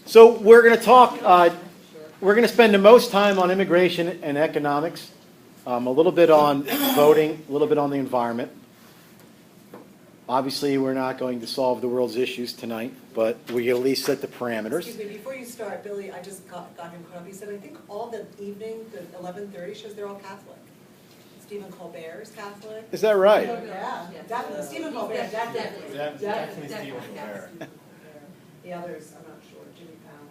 So we're going to talk, we're going to spend the most time on immigration and economics, a little bit on voting, a little bit on the environment. Obviously, we're not going to solve the world's issues tonight, but we at least set the parameters. Excuse me, before you start, Billy, I just got him caught up. He said, I think all the evening, the 11:30 shows, they're all Catholic. Stephen Colbert is Catholic. Is that right? Yeah, definitely. Stephen Colbert, definitely. Definitely Stephen Colbert. The others, I'm not sure. Jimmy Fallon,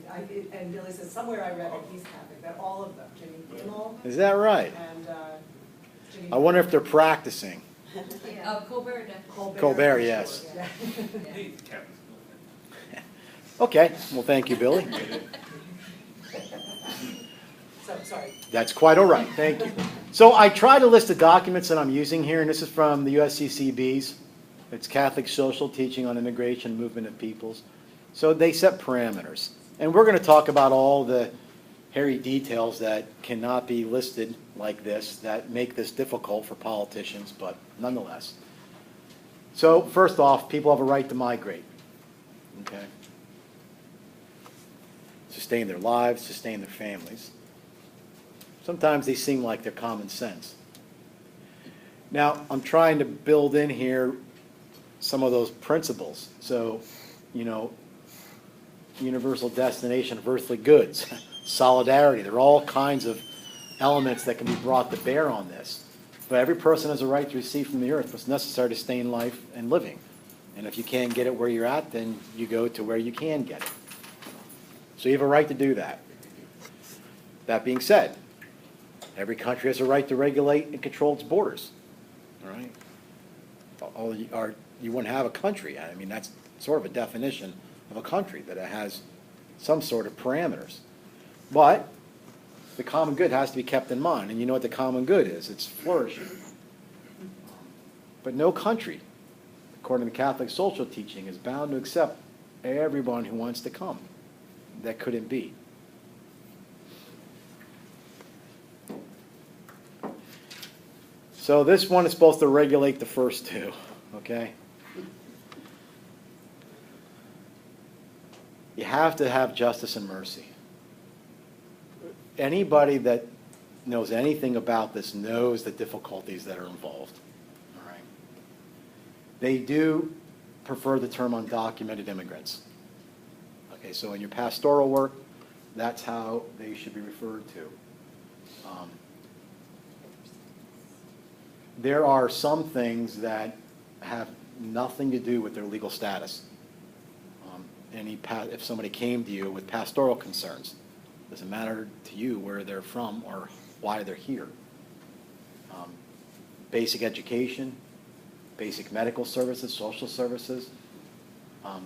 I'm not sure. And Billy says, somewhere I read that he's Catholic, that all of them, Jimmy Kimmel. Is that right? And Jimmy I wonder if they're practicing. Colbert, definitely. Colbert, yes. Yeah. Okay, well, thank you, Billy. So, sorry. That's quite all right, thank you. So I try to list the documents that I'm using here, and this is from the USCCB's. It's Catholic Social Teaching on Immigration, Movement of Peoples. So they set parameters. And we're going to talk about all the hairy details that cannot be listed like this, that make this difficult for politicians, but nonetheless. So first off, people have a right to migrate. Okay? Sustain their lives, sustain their families. Sometimes they seem like they're common sense. Now, I'm trying to build in here some of those principles. So, universal destination of earthly goods, solidarity. There are all kinds of elements that can be brought to bear on this. But every person has a right to receive from the earth what's necessary to stay in life and living. And if you can't get it where you're at, then you go to where you can get it. So you have a right to do that. That being said, every country has a right to regulate and control its borders. All right? You wouldn't have a country. I mean, that's sort of a definition of a country, that it has some sort of parameters. But the common good has to be kept in mind. And you know what the common good is? It's flourishing. But no country, according to Catholic social teaching, is bound to accept everyone who wants to come. That couldn't be. So this one is supposed to regulate the first two, okay? You have to have justice and mercy. Anybody that knows anything about this knows the difficulties that are involved. All right? They do prefer the term undocumented immigrants. Okay, so in your pastoral work, that's how they should be referred to. There are some things that have nothing to do with their legal status. If somebody came to you with pastoral concerns, it doesn't matter to you where they're from or why they're here. Basic education, basic medical services, social services,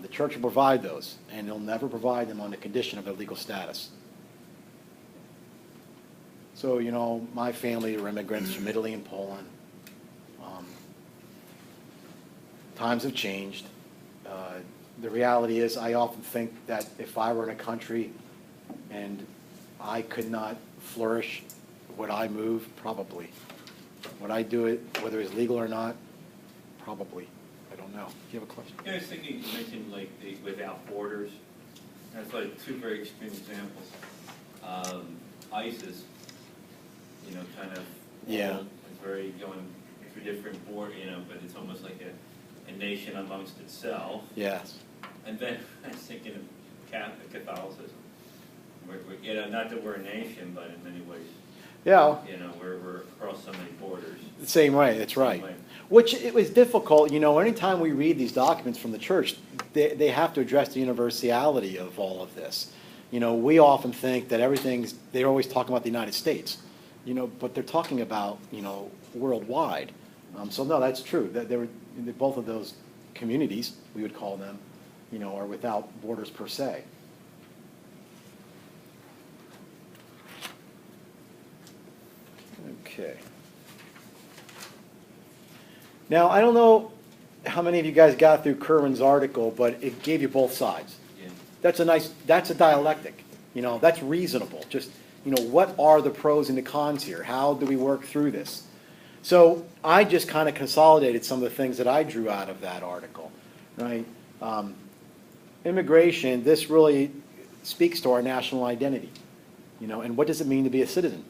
the church will provide those, and they'll never provide them on the condition of their legal status. So, my family are immigrants from Italy and Poland. Times have changed. The reality is, I often think that if I were in a country and I could not flourish, would I move? Probably. Would I do it, whether it's legal or not? Probably. I don't know. Do you have a question? Yeah, I was thinking, you mentioned like the without borders. That's like two very extreme examples. ISIS, kind of. Yeah. It's very going through different borders, but it's almost like a nation amongst itself. Yes. And then I was thinking of Catholicism. Not that we're a nation, but in many ways, Yeah. we're across so many borders. The same way, that's right. Which it was difficult, anytime we read these documents from the church, they have to address the universality of all of this. We often think that they're always talking about the United States, but they're talking about, worldwide. So no, that's true. That both of those communities, we would call them, are without borders per se. Okay. Now, I don't know how many of you guys got through Kerwin's article, but it gave you both sides. Yeah. That's a dialectic. That's reasonable. Just, what are the pros and the cons here? How do we work through this? So I just kind of consolidated some of the things that I drew out of that article, right? immigration, this really speaks to our national identity, and what does it mean to be a citizen?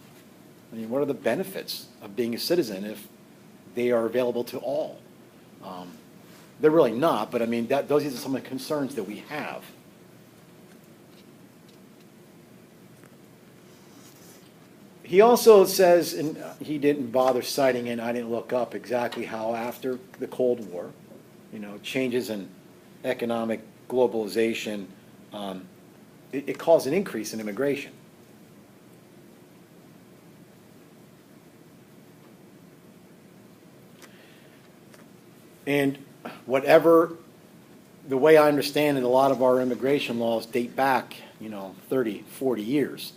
I mean, what are the benefits of being a citizen if they are available to all? They're really not, but I mean, those are some of the concerns that we have. He also says, and he didn't bother citing, and I didn't look up exactly how after the Cold War, changes in economic globalization, it caused an increase in immigration. And whatever, the way I understand it, a lot of our immigration laws date back, 30, 40 years.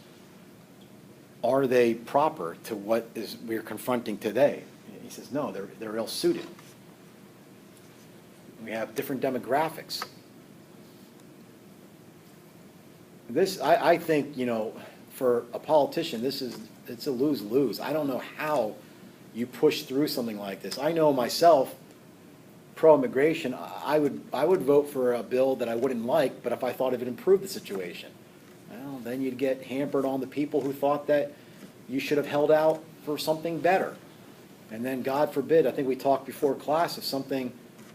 Are they proper to what we're confronting today? He says, no, they're ill-suited. We have different demographics. This, I think, for a politician, it's a lose-lose. I don't know how you push through something like this. I know myself, pro-immigration, I would vote for a bill that I wouldn't like, but if I thought it would improve the situation. Well, then you'd get hampered on the people who thought that you should have held out for something better. And then, God forbid, I think we talked before class, if something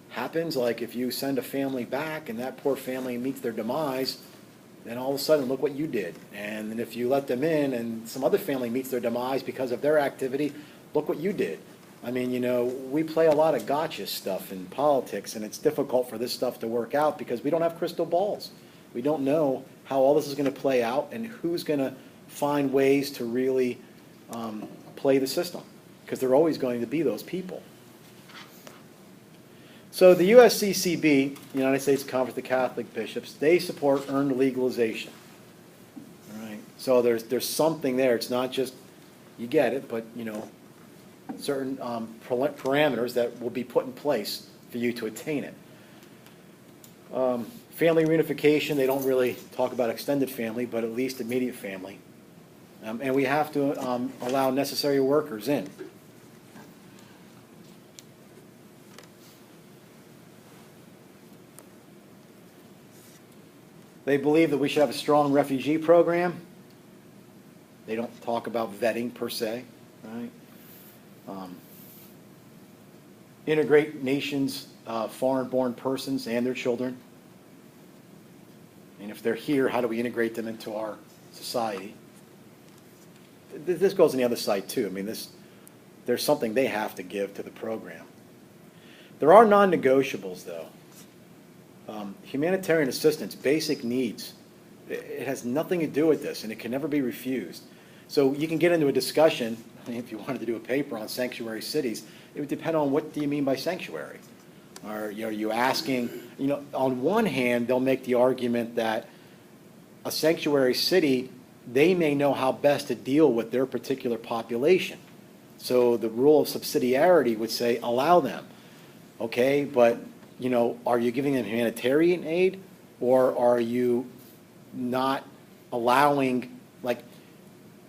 happens, like if you send a family back and that poor family meets their demise, then all of a sudden, look what you did. And then if you let them in and some other family meets their demise because of their activity, look what you did. I mean, we play a lot of gotcha stuff in politics, and it's difficult for this stuff to work out because we don't have crystal balls. We don't know how all this is going to play out and who's going to find ways to really play the system, because there are always going to be those people. So the USCCB, United States Conference of Catholic Bishops, they support earned legalization. All right. So there's something there. It's not just you get it, but certain parameters that will be put in place for you to attain it. Family reunification, they don't really talk about extended family, but at least immediate family. And we have to allow necessary workers in. They believe that we should have a strong refugee program. They don't talk about vetting per se, right? Integrate nations, foreign-born persons and their children. And if they're here, how do we integrate them into our society? This goes on the other side too. I mean, there's something they have to give to the program. There are non-negotiables though. Humanitarian assistance, basic needs. It has nothing to do with this, and it can never be refused. So you can get into a discussion, if you wanted to do a paper on sanctuary cities, it would depend on what do you mean by sanctuary. Are you asking, on one hand, they'll make the argument that a sanctuary city, they may know how best to deal with their particular population. So the rule of subsidiarity would say, allow them. Okay, but, are you giving them humanitarian aid, or are you not allowing,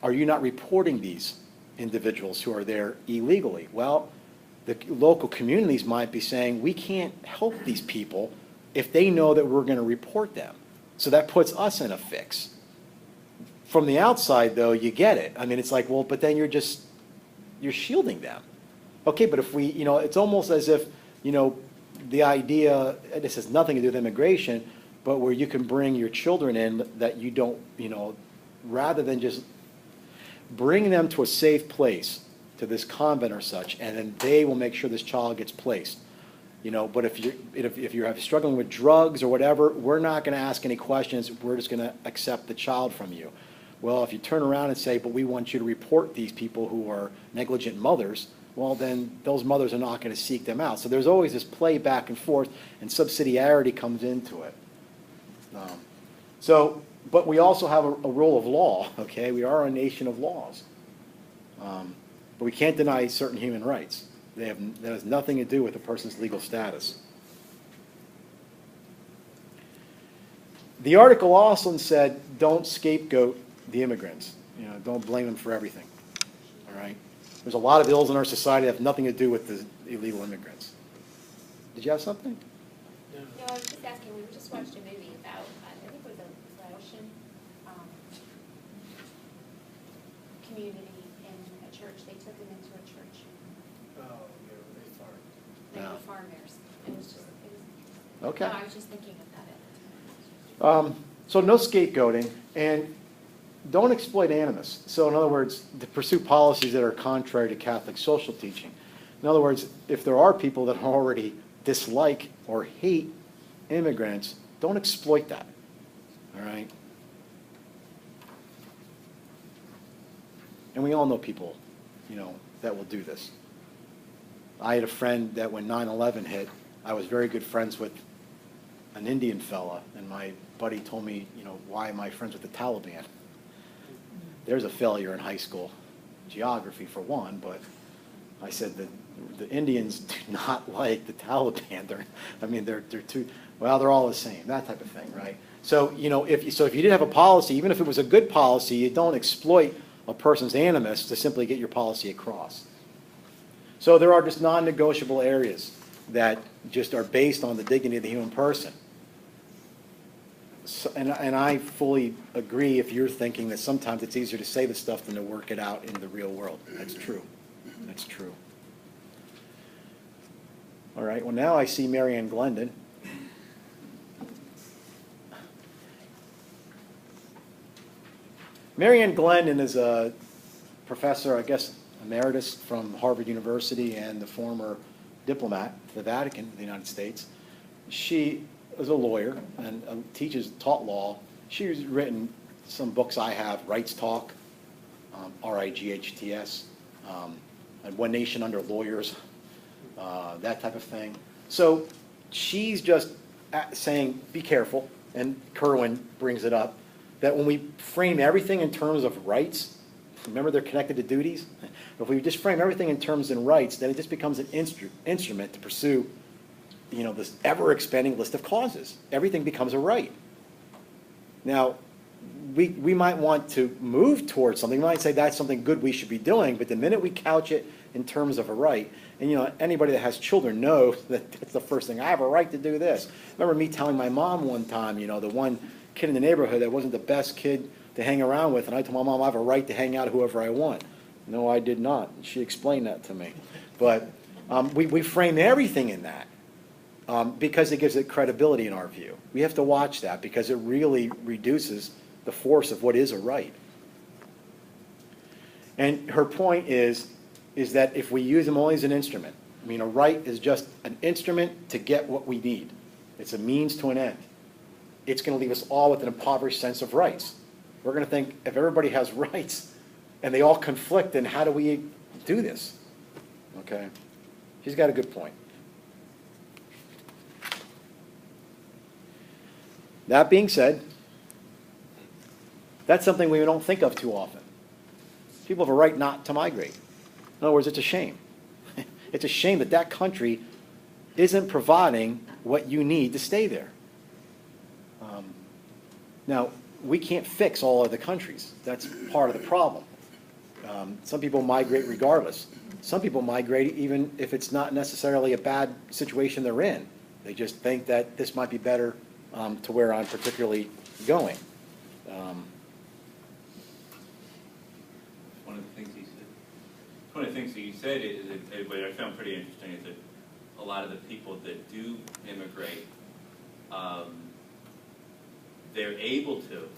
are you not reporting these individuals who are there illegally? Well, the local communities might be saying, we can't help these people if they know that we're going to report them. So that puts us in a fix. From the outside, though, you get it. I mean, it's like, well, but then you're shielding them. Okay, but if we, it's almost as if, the idea, this has nothing to do with immigration, but where you can bring your children in that you don't, rather than just bring them to a safe place, to this convent or such, and then they will make sure this child gets placed. But if you're struggling with drugs or whatever, we're not going to ask any questions. We're just going to accept the child from you. Well, if you turn around and say, but we want you to report these people who are negligent mothers, well, then those mothers are not going to seek them out. So there's always this play back and forth, and subsidiarity comes into it. But we also have a rule of law, okay? We are a nation of laws. But we can't deny certain human rights. That has nothing to do with a person's legal status. The article also said, don't scapegoat the immigrants. Don't blame them for everything. All right? There's a lot of ills in our society that have nothing to do with the illegal immigrants. Did you have something? No, I was just asking, we just watched a movie community in a church. They took them into a church. Oh, yeah, they farm. They Yeah. were farmers. It was just, it was, Okay. no, I was just thinking of that at the time. So no scapegoating, and don't exploit animus. So in other words, to pursue policies that are contrary to Catholic social teaching. In other words, if there are people that already dislike or hate immigrants, don't exploit that, all right? And we all know people, you know, that will do this. I had a friend that when 9/11 hit, I was very good friends with an Indian fella, and my buddy told me, you know, why am I friends with the Taliban? There's a failure in high school geography for one, but I said that the Indians do not like the Taliban. They're too, well, they're all the same, that type of thing, right? So, you know, if you didn't have a policy, even if it was a good policy, you don't exploit a person's animus to simply get your policy across. So there are just non-negotiable areas that just are based on the dignity of the human person. So, and I fully agree if you're thinking that sometimes it's easier to say the stuff than to work it out in the real world. That's true. That's true. All right, well, now I see Mary Ann Glendon. Mary Ann Glendon is a professor, I guess, emeritus from Harvard University and the former diplomat to the Vatican, the United States. She is a lawyer and taught law. She's written some books I have, Rights Talk, RIGHTS, and One Nation Under Lawyers, that type of thing. So she's just saying, be careful, and Kerwin brings it up, that when we frame everything in terms of rights, remember they're connected to duties? If we just frame everything in terms of rights, then it just becomes an instrument to pursue, you know, this ever-expanding list of causes. Everything becomes a right. Now, we might want to move towards something. We might say that's something good we should be doing, but the minute we couch it in terms of a right, and you know, anybody that has children knows that that's the first thing, I have a right to do this. I remember me telling my mom one time, you know, the one kid in the neighborhood that wasn't the best kid to hang around with, and I told my mom I have a right to hang out with whoever I want. No, I did not. She explained that to me. But we frame everything in that because it gives it credibility in our view. We have to watch that because it really reduces the force of what is a right. And her point is that if we use them only as an instrument, I mean, a right is just an instrument to get what we need. It's a means to an end. It's going to leave us all with an impoverished sense of rights. We're going to think if everybody has rights and they all conflict, then how do we do this? Okay? She's got a good point. That being said, that's something we don't think of too often. People have a right not to migrate. In other words, it's a shame. It's a shame that that country isn't providing what you need to stay there. Now, we can't fix all other countries. That's part of the problem. Some people migrate regardless. Some people migrate even if it's not necessarily a bad situation they're in. They just think that this might be better to where I'm particularly going. One of the things he said. One of the things that he said is that what I found pretty interesting is that a lot of the people that do immigrate, they're able to,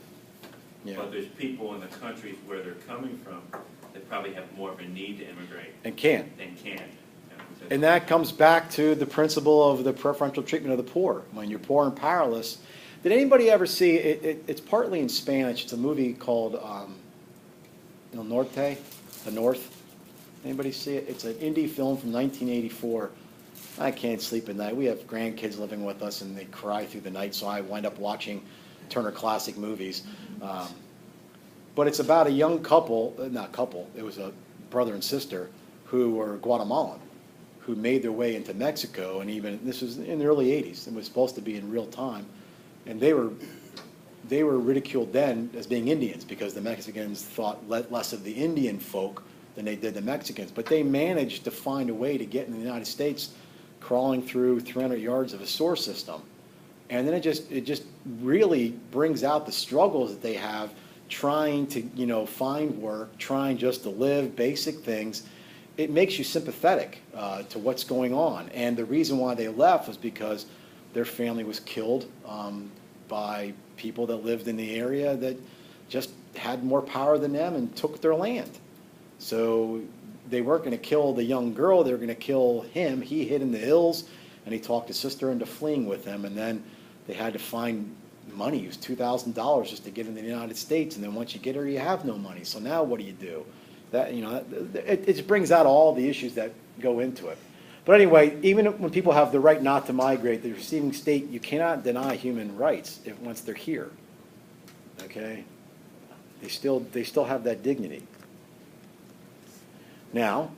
Yeah. but there's people in the countries where they're coming from that probably have more of a need to immigrate And can't. than can. And that comes back to the principle of the preferential treatment of the poor. When you're poor and powerless, did anybody ever see, it's partly in Spanish, it's a movie called El Norte, The North. Anybody see it? It's an indie film from 1984. I can't sleep at night. We have grandkids living with us and they cry through the night, so I wind up watching Turner Classic Movies. But it's about a young couple, not couple, it was a brother and sister who were Guatemalan, who made their way into Mexico, and even, this was in the early 80s, it was supposed to be in real time, and they were ridiculed then as being Indians because the Mexicans thought less of the Indian folk than they did the Mexicans, but they managed to find a way to get in the United States crawling through 300 yards of a sewer system. And then it just really brings out the struggles that they have trying to, find work, trying just to live, basic things, it makes you sympathetic to what's going on. And the reason why they left was because their family was killed by people that lived in the area that just had more power than them and took their land. So they weren't going to kill the young girl, they were going to kill him. He hid in the hills, and he talked his sister into fleeing with him, and then they had to find money. It was $2,000 just to get into the United States, and then once you get here, you have no money. So now what do you do? It just brings out all the issues that go into it. But anyway, even when people have the right not to migrate, the receiving state, you cannot deny human rights once they're here. Okay? They still have that dignity. Now,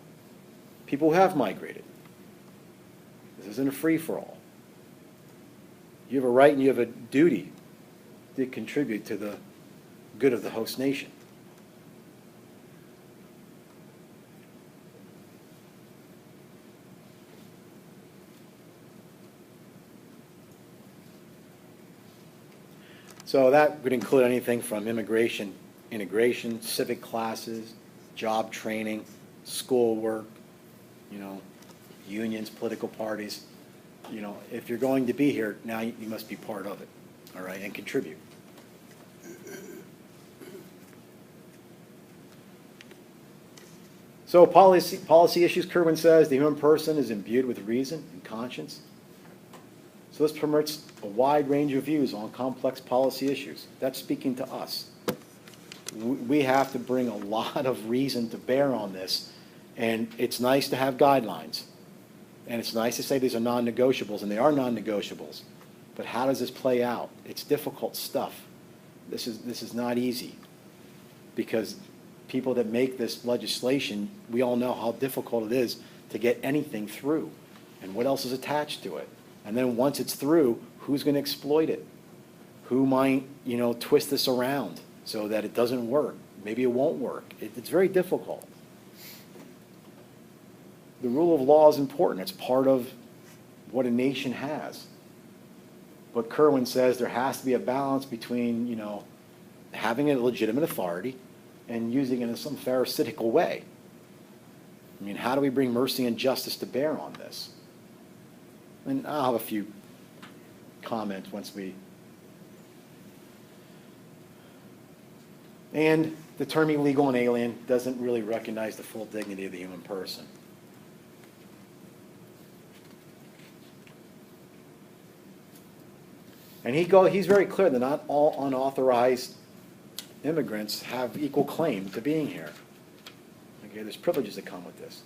people who have migrated, this isn't a free-for-all. You have a right and you have a duty to contribute to the good of the host nation. So that would include anything from immigration, integration, civic classes, job training, schoolwork, unions, political parties. If you're going to be here, now you must be part of it, all right, and contribute. So policy issues, Kerwin says, the human person is imbued with reason and conscience. So this permits a wide range of views on complex policy issues. That's speaking to us. We have to bring a lot of reason to bear on this, and it's nice to have guidelines. And it's nice to say these are non-negotiables, and they are non-negotiables. But how does this play out? It's difficult stuff. This is not easy, because people that make this legislation, we all know how difficult it is to get anything through, and what else is attached to it. And then once it's through, who's going to exploit it? Who might, twist this around so that it doesn't work? Maybe it won't work. It's very difficult. The rule of law is important. It's part of what a nation has. But Kerwin says there has to be a balance between, having a legitimate authority and using it in some pharisaical way. I mean, how do we bring mercy and justice to bear on this? And I'll have a few comments once we... And the term illegal and alien doesn't really recognize the full dignity of the human person. And he's very clear that not all unauthorized immigrants have equal claim to being here. Okay, there's privileges that come with this.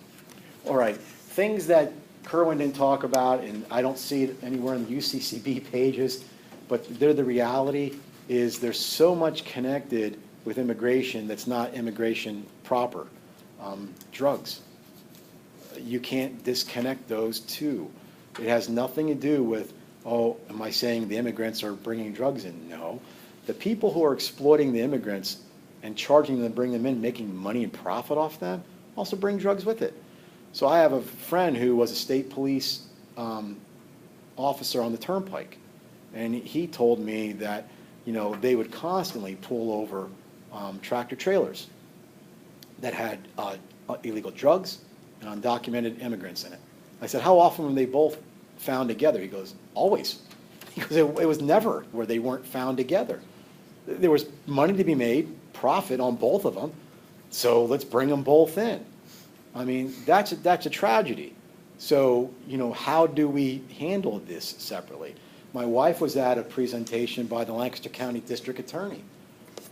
All right, things that Kerwin didn't talk about, and I don't see it anywhere in the UCCB pages, but they're the reality, is there's so much connected with immigration that's not immigration proper. Drugs. You can't disconnect those two. It has nothing to do with, oh, am I saying the immigrants are bringing drugs in? No. The people who are exploiting the immigrants and charging them to bring them in, making money and profit off them, also bring drugs with it. So I have a friend who was a state police officer on the turnpike, and he told me that they would constantly pull over tractor trailers that had illegal drugs and undocumented immigrants in it. I said, how often were they both found together? He goes, always. Because it was never where they weren't found together. There was money to be made, profit on both of them, so let's bring them both in. I mean, that's a tragedy. So, how do we handle this separately? My wife was at a presentation by the Lancaster County District Attorney,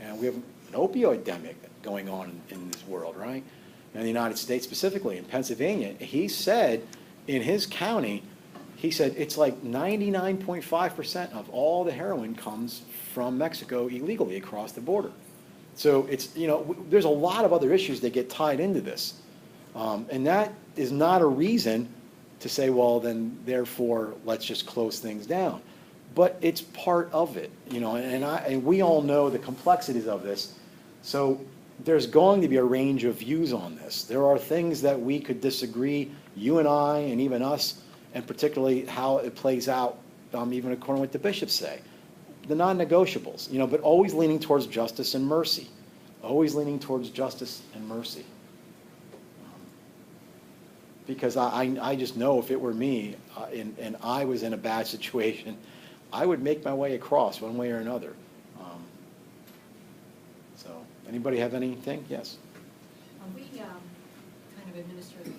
and we have an opioid epidemic going on in this world, right? In the United States specifically, in Pennsylvania. He said in his county, he said it's like 99.5% of all the heroin comes from Mexico illegally across the border. So it's, there's a lot of other issues that get tied into this. And that is not a reason to say, well, then therefore let's just close things down. But it's part of it, and we all know the complexities of this. So there's going to be a range of views on this. There are things that we could disagree, you and I, and even us, and particularly how it plays out, even according to what the bishops say. the non-negotiables, but always leaning towards justice and mercy. Always leaning towards justice and mercy. Because I just know if it were me and I was in a bad situation, I would make my way across one way or another. So, anybody have anything? Yes? We kind of administer the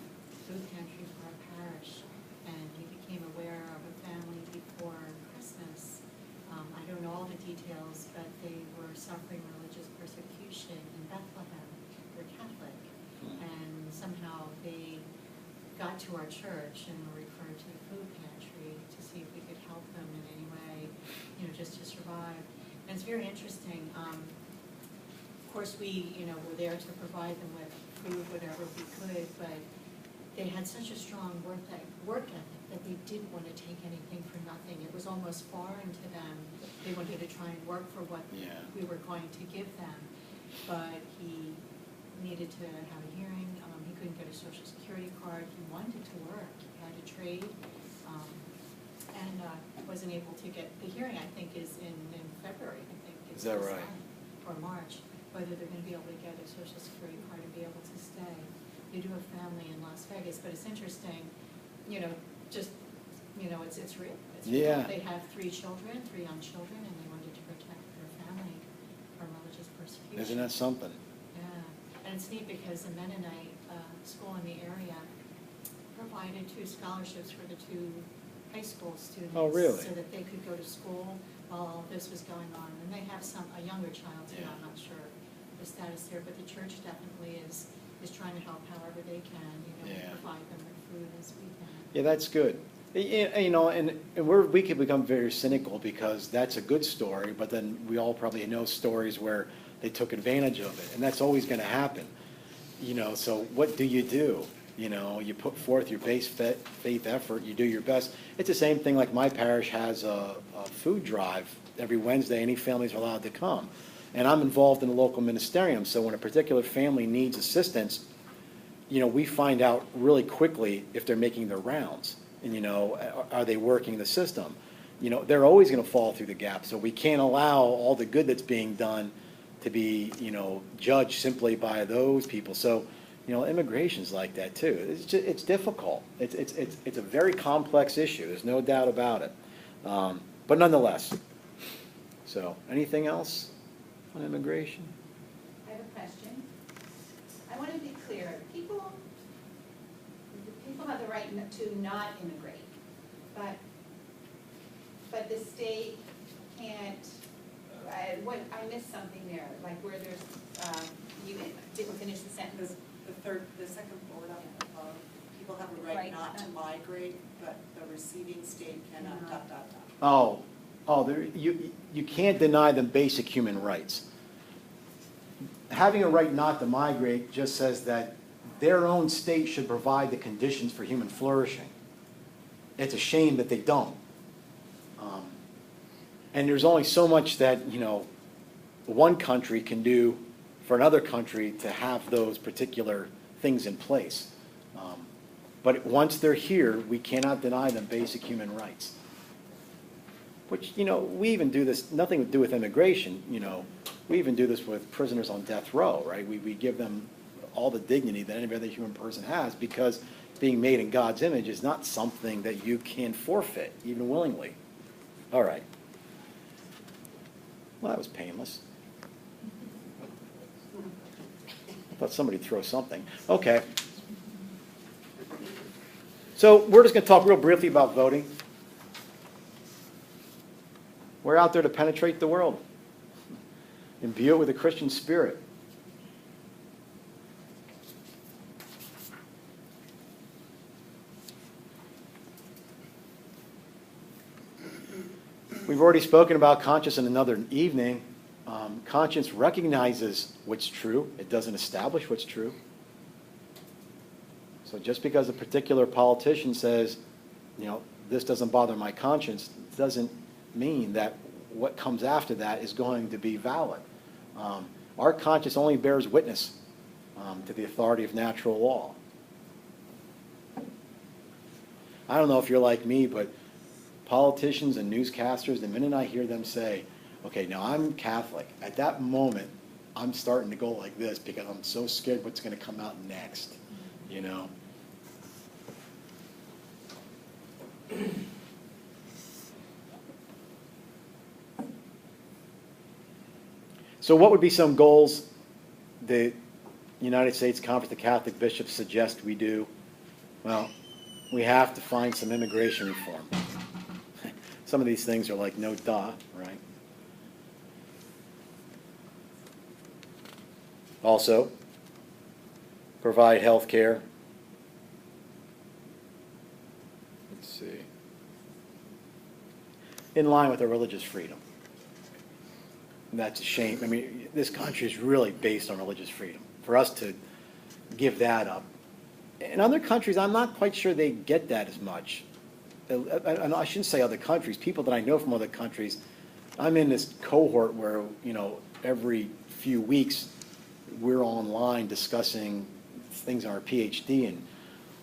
food pantry for our parish, and we became aware of a family before Christmas. I don't know all the details, but they were suffering religious persecution in Bethlehem. They're Catholic, and somehow they got to our church and were referred to the food pantry to see if we could help them in any way, just to survive. And it's very interesting. Of course, we, were there to provide them with food, whatever we could, but they had such a strong work ethic that they didn't want to take anything for nothing. It was almost foreign to them. They wanted to try and work for what we were going to give them. But he needed to have a hearing. He couldn't get a Social Security card. He wanted to work. He had a trade, and wasn't able to get the hearing. I think is in February. I think is that right? Or March. Whether they're going to be able to get a Social Security card and be able to stay. They do have family in Las Vegas, but it's interesting. It's real. It's real. They have 3 children, 3 young children, and they wanted to protect their family from religious persecution. Isn't that something? Yeah, and it's neat because the Mennonite school in the area provided 2 scholarships for the 2 high school students. Oh, really? So that they could go to school while all this was going on. And they have a younger child too, I'm not sure the status there, but the church definitely is trying to help however they can, provide them with food as we can. Yeah, that's good. And we could become very cynical because that's a good story, but then we all probably know stories where they took advantage of it, and that's always going to happen. So what do? You put forth your base faith effort, you do your best. It's the same thing like my parish has a food drive every Wednesday. Any families are allowed to come. And I'm involved in the local ministerium, so when a particular family needs assistance, we find out really quickly if they're making their rounds. And, are they working the system? They're always going to fall through the gap, so we can't allow all the good that's being done to be, judged simply by those people. So, immigration's like that too. It's difficult. It's a very complex issue. There's no doubt about it. But nonetheless. So, anything else on immigration? I have a question. I want to be clear. People have the right to not immigrate, but the state can't. I missed something there, like where there's you didn't finish the sentence. The second word up above, people have a right not to migrate, but the receiving state cannot, ... You can't deny them basic human rights. Having a right not to migrate just says that their own state should provide the conditions for human flourishing. It's a shame that they don't. And there's only so much that, one country can do for another country to have those particular things in place. But once they're here, we cannot deny them basic human rights. Which, we even do this, nothing to do with immigration, we even do this with prisoners on death row, right? We give them all the dignity that any other human person has, because being made in God's image is not something that you can forfeit, even willingly. All right. Well, that was painless. I thought somebody'd throw something. Okay. So we're just going to talk real briefly about voting. We're out there to penetrate the world, imbue it with a Christian spirit. We've already spoken about conscience in another evening. Conscience recognizes what's true. It doesn't establish what's true. So just because a particular politician says, this doesn't bother my conscience, doesn't mean that what comes after that is going to be valid. Our conscience only bears witness to the authority of natural law. I don't know if you're like me, but politicians and newscasters, the minute I hear them say, Okay, now I'm Catholic. At that moment, I'm starting to go like this because I'm so scared what's going to come out next, you know? So what would be some goals the United States Conference of Catholic Bishops suggest we do? Well, we have to find some immigration reform. Some of these things are like no duh, right? Also, provide health care. Let's see. In line with our religious freedom. And that's a shame. I mean, this country is really based on religious freedom. For us to give that up. In other countries, I'm not quite sure they get that as much. And I shouldn't say other countries. People that I know from other countries, I'm in this cohort where, you know, every few weeks we're online discussing things on our PhD, and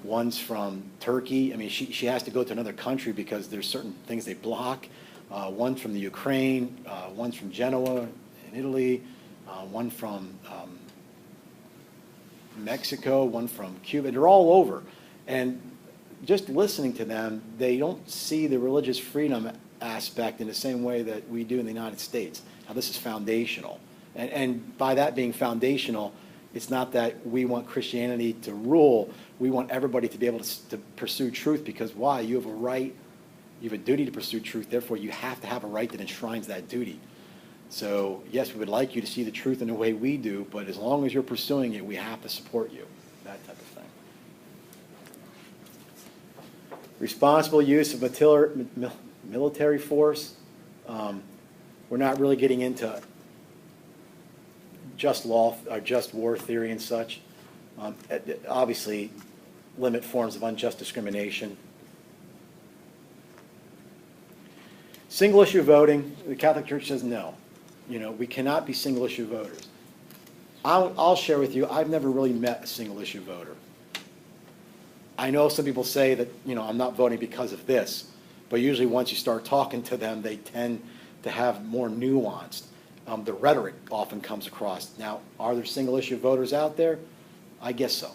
one's from Turkey. I mean, she has to go to another country because there's certain things they block. One's from the Ukraine, one's from Genoa in Italy, one from Mexico, one from Cuba. They're all over. And just listening to them, they don't see the religious freedom aspect in the same way that we do in the United States. Now, this is foundational. And by that being foundational, it's not that we want Christianity to rule. We want everybody to be able to pursue truth, because why? You have a right, you have a duty to pursue truth. Therefore, you have to have a right that enshrines that duty. So, yes, we would like you to see the truth in the way we do, but as long as you're pursuing it, we have to support you, that type of thing. Responsible use of military force. We're not really getting into just law, or just war theory and such. Obviously, limit forms of unjust discrimination. Single issue voting, the Catholic Church says no. You know, we cannot be single issue voters. I'll share with you, I've never really met a single issue voter. I know some people say that, you know, I'm not voting because of this, but usually once you start talking to them, they tend to have more nuanced. The rhetoric often comes across. Now, are there single issue voters out there? I guess so.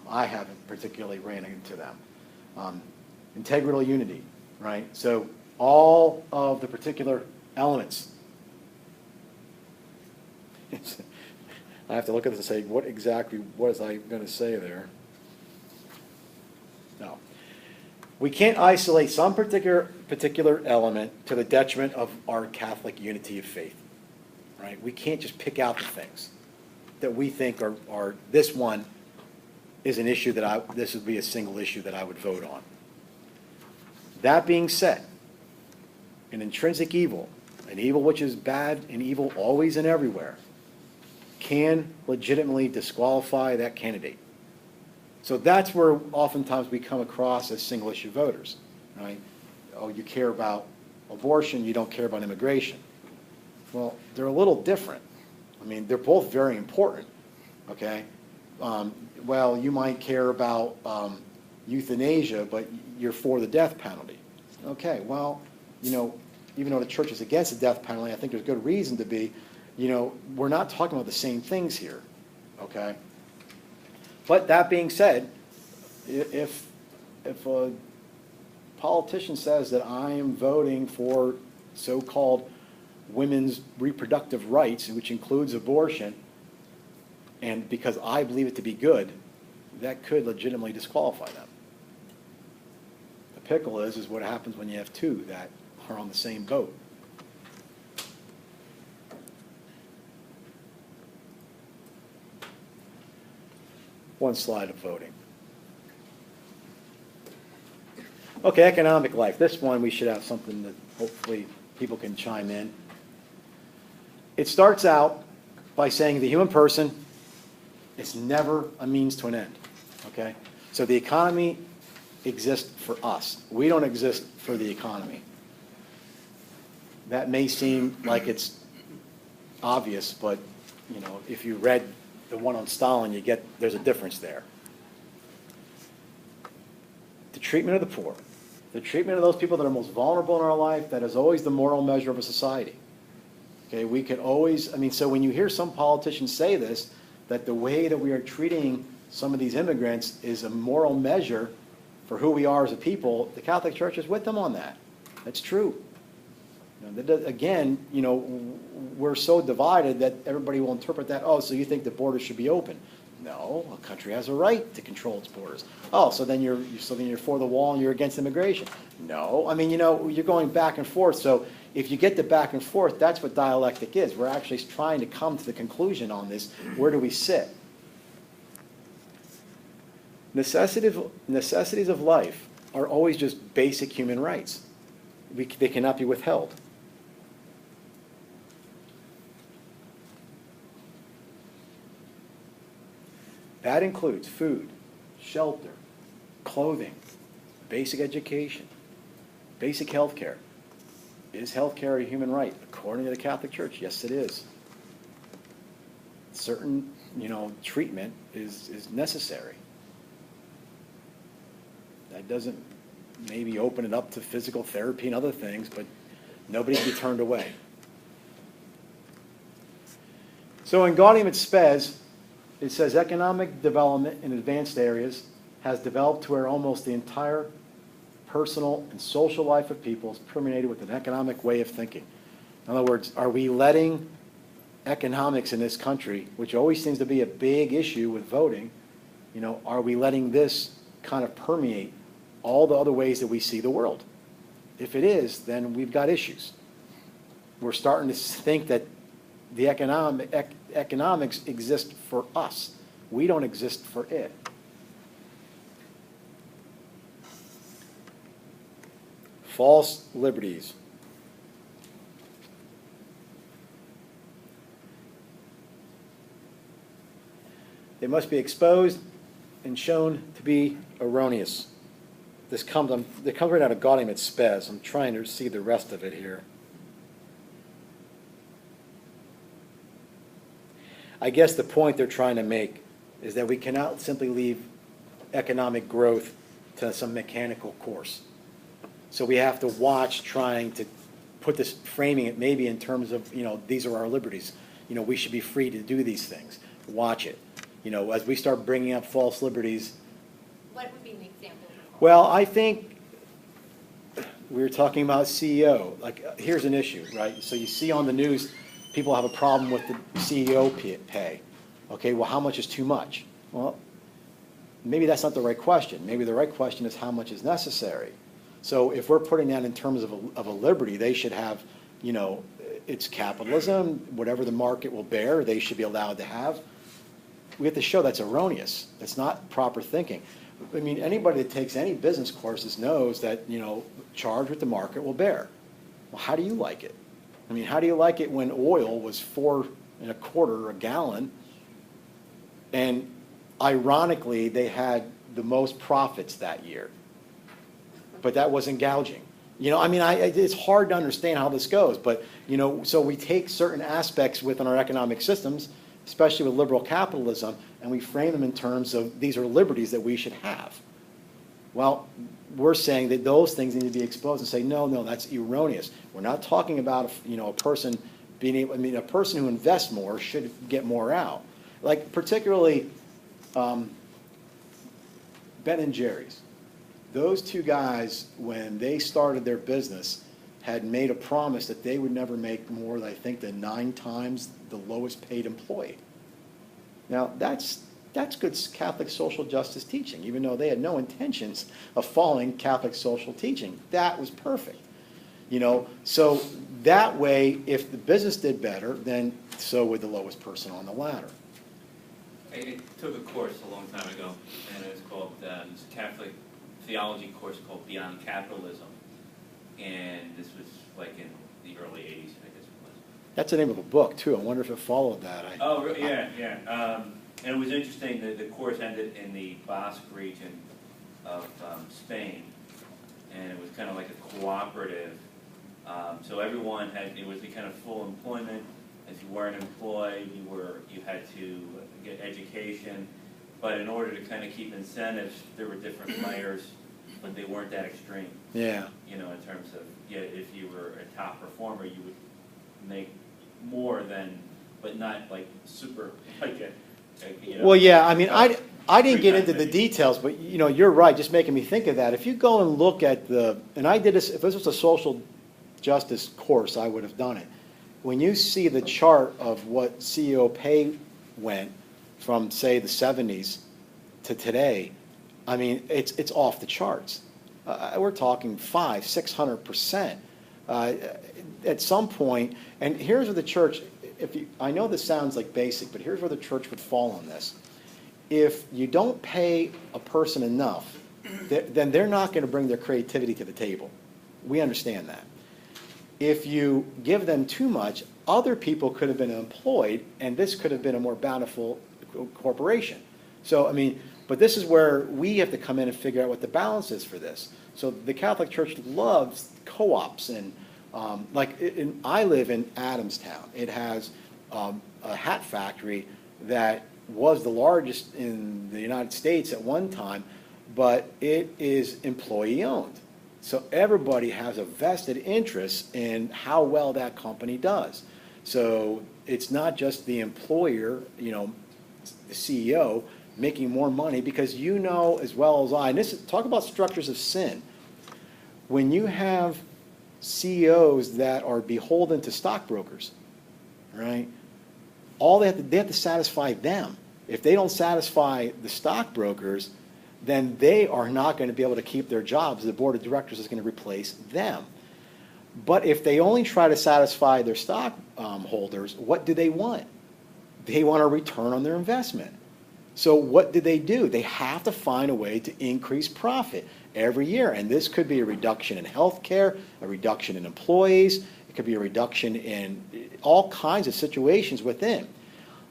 I haven't particularly ran into them. Integral unity, right? So all of the particular elements. I have to look at this and say, what exactly was I going to say there? No. We can't isolate some particular element to the detriment of our Catholic unity of faith. Right? We can't just pick out the things that we think are this one is an issue that this would be a single issue that I would vote on. That being said, an intrinsic evil, an evil which is bad and evil always and everywhere, can legitimately disqualify that candidate. So that's where oftentimes we come across as single issue voters, right? Oh, you care about abortion, you don't care about immigration. Well, they're a little different. I mean, they're both very important, okay? Well, you might care about euthanasia, but you're for the death penalty. Okay, well, you know, even though the church is against the death penalty, I think there's good reason to be. You know, we're not talking about the same things here, okay? But that being said, if a politician says that I am voting for so-called women's reproductive rights, which includes abortion, and because I believe it to be good, that could legitimately disqualify them. The pickle is what happens when you have two that are on the same boat. One slide of voting. Okay, economic life. This one we should have something that hopefully people can chime in. It starts out by saying the human person is never a means to an end, okay? So the economy exists for us. We don't exist for the economy. That may seem like it's obvious, but, you know, if you read the one on Stalin, you get there's a difference there. The treatment of the poor, the treatment of those people that are most vulnerable in our life, that is always the moral measure of a society. Okay, we could always, I mean, so when you hear some politicians say this, that the way that we are treating some of these immigrants is a moral measure for who we are as a people, the Catholic Church is with them on that. That's true. Again, we're so divided that everybody will interpret that, oh, so you think the borders should be open. No, a country has a right to control its borders. Oh, so then you're for the wall and you're against immigration. No, I mean, you're going back and forth. So if you get the back and forth, that's what dialectic is. We're actually trying to come to the conclusion on this. Where do we sit? Necessities of life are always just basic human rights. They cannot be withheld. That includes food, shelter, clothing, basic education, basic health care. Is health care a human right? According to the Catholic Church, yes it is. Certain, treatment is necessary. That doesn't maybe open it up to physical therapy and other things, but nobody can be turned away. So in Gaudium et Spes, it says economic development in advanced areas has developed to where almost the entire personal and social life of people is permeated with an economic way of thinking. In other words, are we letting economics in this country, which always seems to be a big issue with voting, are we letting this kind of permeate all the other ways that we see the world? If it is, then we've got issues. We're starting to think that the economics exist for us. We don't exist for it. False liberties. They must be exposed and shown to be erroneous. It comes right out of Gaudium et Spes. I'm trying to see the rest of it here. I guess the point they're trying to make is that we cannot simply leave economic growth to some mechanical course. So we have to watch trying to put this, framing it maybe in terms of, these are our liberties. We should be free to do these things. Watch it. As we start bringing up false liberties. What would be an example? Well, I think we were talking about CEO. Like, here's an issue, right? So you see on the news, people have a problem with the CEO pay. Okay, well, how much is too much? Well, maybe that's not the right question. Maybe the right question is how much is necessary. So if we're putting that in terms of a liberty, they should have, it's capitalism, whatever the market will bear, they should be allowed to have. We have to show that's erroneous. That's not proper thinking. I mean, anybody that takes any business courses knows that, charge what the market will bear. Well, how do you like it? I mean, how do you like it when oil was $4.25 a gallon, and ironically, they had the most profits that year, but that wasn't gouging? It's hard to understand how this goes, but, so we take certain aspects within our economic systems, especially with liberal capitalism, and we frame them in terms of these are liberties that we should have. Well, we're saying that those things need to be exposed and say, no, that's erroneous. We're not talking about, a person being able, a person who invests more should get more out. Like, particularly, Ben and Jerry's. Those two guys, when they started their business, had made a promise that they would never make more, I think, than 9 times the lowest paid employee. Now, that's good Catholic social justice teaching, even though they had no intentions of following Catholic social teaching. That was perfect. So that way, if the business did better, then so would the lowest person on the ladder. I took a course a long time ago, and it's called it's a Catholic theology course called Beyond Capitalism. And this was like in the early 80s, I guess it was. That's the name of a book, too. I wonder if it followed that. Yeah. And it was interesting that the course ended in the Basque region of Spain, and it was kind of like a cooperative. So everyone it was the kind of full employment. If you weren't employed, you had to get education. But in order to kind of keep incentives, there were different layers, but they weren't that extreme. Yeah. In terms of, if you were a top performer, you would make more than, but not like super, like you know. Well, yeah, I mean, I didn't get into the 3 times details, but, you know, you're right, just making me think of that. If you go and look at and I did this, if this was a social justice course, I would have done it. When you see the chart of what CEO pay went from, say, the 70s to today, I mean, it's off the charts. We're talking 500–600%. At some point, and here's where the church, I know this sounds like basic, but here's where the church would fall on this. If you don't pay a person enough, then they're not going to bring their creativity to the table. We understand that. If you give them too much, other people could have been employed, and this could have been a more bountiful corporation. So, I mean, but this is where we have to come in and figure out what the balance is for this. So the Catholic Church loves co-ops, and I live in Adamstown. It has a hat factory that was the largest in the United States at one time, but it is employee-owned. So everybody has a vested interest in how well that company does. So it's not just the employer, you know, the CEO, making more money, because you know as well as I, and talk about structures of sin. When you have CEOs that are beholden to stockbrokers, right? They have to satisfy them. If they don't satisfy the stockbrokers, then they are not going to be able to keep their jobs. The board of directors is going to replace them. But if they only try to satisfy their stockholders, what do they want? They want a return on their investment. So what do? They have to find a way to increase profit every year. And this could be a reduction in health care, a reduction in employees, it could be a reduction in all kinds of situations within.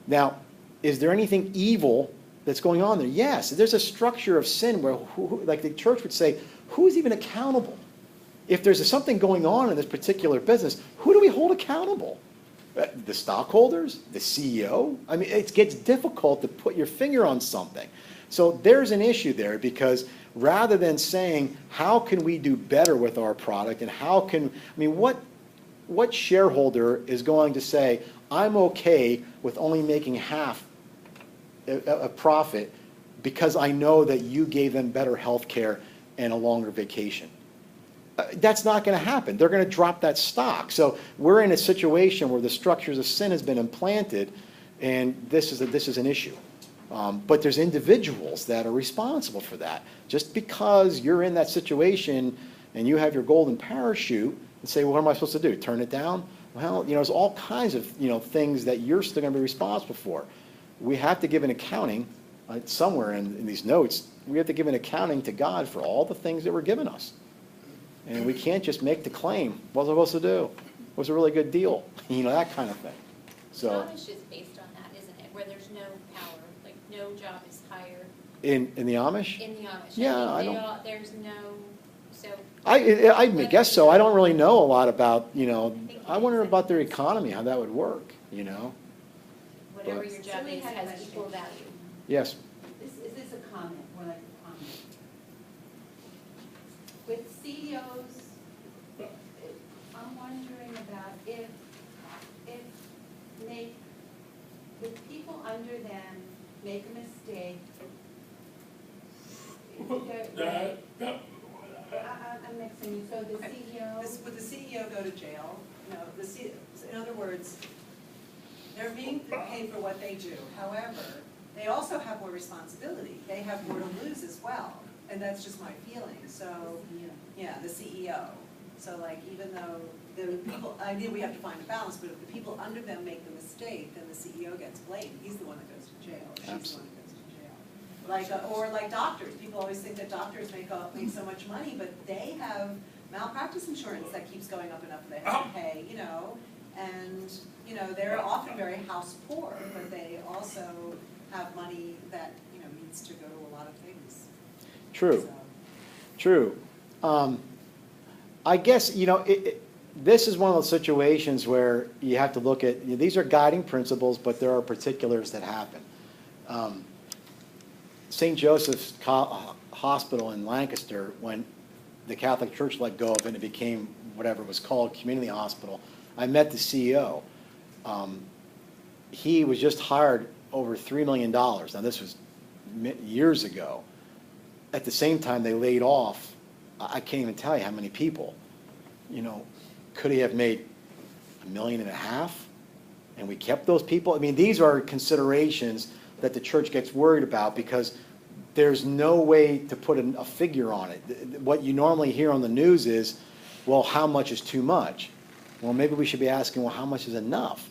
Now, is there anything evil that's going on there? Yes. There's a structure of sin where, like the church would say, who's even accountable? If there's something going on in this particular business, who do we hold accountable? The stockholders? The CEO? I mean, it gets difficult to put your finger on something. So there's an issue there, because rather than saying, how can we do better with our product, and what shareholder is going to say, I'm okay with only making half a profit because I know that you gave them better health care and a longer vacation? That's not going to happen. They're going to drop that stock. So we're in a situation where the structures of sin has been implanted, and this is an issue. But there's individuals that are responsible for that. Just because you're in that situation and you have your golden parachute and say, well, what am I supposed to do? Turn it down? Well, you know, there's all kinds of, you know, things that you're still going to be responsible for. We have to give an accounting, somewhere in these notes, we have to give an accounting to God for all the things that were given us. And we can't just make the claim, what was I supposed to do? It was a really good deal, you know, that kind of thing. So Amish is based on that, isn't it? Where there's no power, like no job is higher in the Amish? in the Amish. Yeah, I mean, don't. there's no, so. I guess so. I don't really know a lot about, you know, I wonder about their economy, how that would work, you know? Whatever But- your job Somebody is had a has question. equal value. Yes. Is this a comment, more like a comment? With CEOs, I'm wondering about if people under them make a mistake, I'm mixing you, so the Okay. CEO. Would the CEO go to jail? No, in other words, they're being paid for what they do. However, they also have more responsibility. They have more to lose as well. And that's just my feeling. So, yeah, the CEO. So like, even though the people, I mean, we have to find a balance, but if the people under them make the mistake, then the CEO gets blamed. He's the one that goes to jail. She's the one that goes to jail. Like, or like doctors. People always think that doctors make so much money, but they have malpractice insurance that keeps going up and up, and they have to pay, you know. And, you know, they're often very house poor, but they also have money that, you know, needs to go to a lot of things. True. So, True. I guess, you know, this is one of those situations where you have to look at, you know, these are guiding principles, but there are particulars that happen. St. Joseph's Hospital in Lancaster, when the Catholic Church let go of it and it became whatever it was called, community hospital, I met the CEO. he was just hired over $3 million. Now, this was years ago. At the same time, they laid off, I can't even tell you how many people. You know, could he have made $1.5 million? And we kept those people? I mean, these are considerations that the church gets worried about because there's no way to put a figure on it. What you normally hear on the news is, well, how much is too much? Well, maybe we should be asking, well, how much is enough?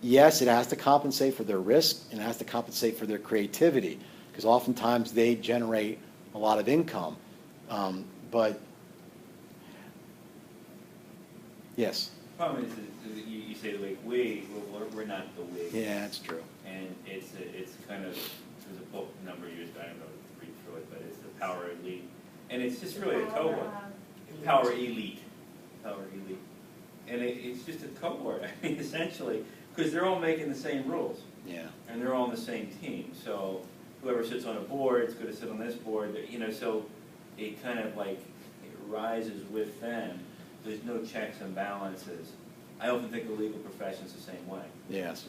Yes, it has to compensate for their risk and it has to compensate for their creativity because oftentimes they generate a lot of income. But, yes. Problem is that you say the wig, we're not the wig. Yeah, that's true. And it's kind of, there's a book a number of years ago, I don't know, read through it, but it's the Power Elite. And it's just really a cohort. Power Elite. Power Elite. And it's just a cohort, I mean, essentially, because they're all making the same rules. Yeah. And they're all on the same team. So whoever sits on a board is going to sit on this board, you know, so it kind of like it rises with them. There's no checks and balances. I often think the legal profession's the same way. Yes.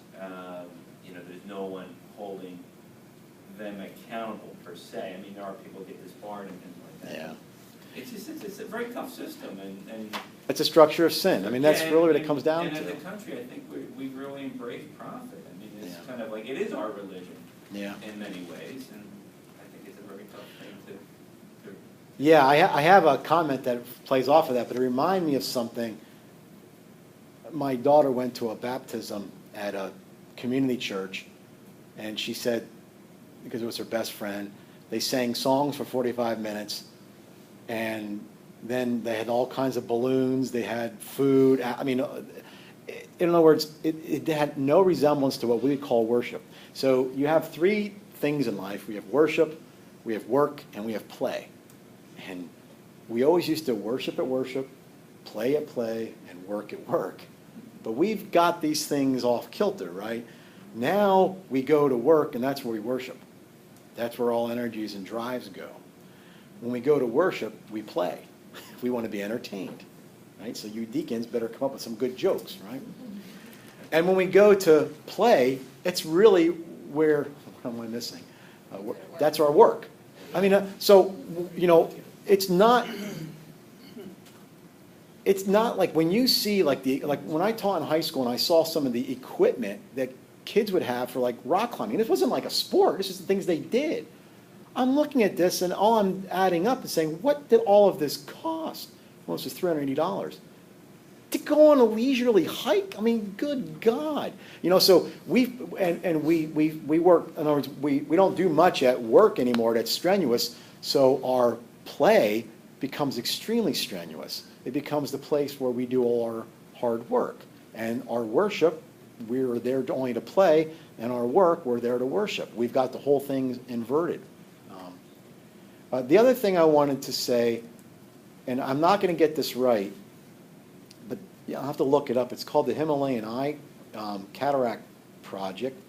You know, there's no one holding them accountable per se. I mean, there are people who get disbarred and things like that. Yeah. It's just, it's a very tough system, and It's a structure of sin. I mean, that's yeah, really what it and- comes down and to. as a country, I think we've really embraced profit. I mean, it's Yeah. kind of like, it is our religion Yeah. in many ways, and I think it's a very tough thing to Yeah, I have a comment that plays off of that, but it reminded me of something. My daughter went to a baptism at a community church, and she said, because it was her best friend, they sang songs for 45 minutes, and then they had all kinds of balloons, they had food. I mean, in other words, it had no resemblance to what we would call worship. So you have three things in life. We have worship, we have work, and we have play. And we always used to worship at worship, play at play, and work at work. But we've got these things off kilter, right? Now we go to work, and that's where we worship. That's where all energies and drives go. When we go to worship, we play. We want to be entertained, right? So you deacons better come up with some good jokes, right? And when we go to play, it's really where, what am I missing? That's our work. I mean, so, you know, it's not like when you see like when I taught in high school and I saw some of the equipment that kids would have for like rock climbing. This wasn't like a sport. This is the things they did. I'm looking at this and all I'm adding up is saying, what did all of this cost? Well, this was $380. To go on a leisurely hike? I mean, good God. You know, so we work, in other words, we don't do much at work anymore that's strenuous, so our play becomes extremely strenuous. It becomes the place where we do all our hard work. And our worship, we're there only to play, and our work, we're there to worship. We've got the whole thing inverted. The other thing I wanted to say, and I'm not going to get this right, but I'll have to look it up. It's called the Himalayan Eye Cataract Project.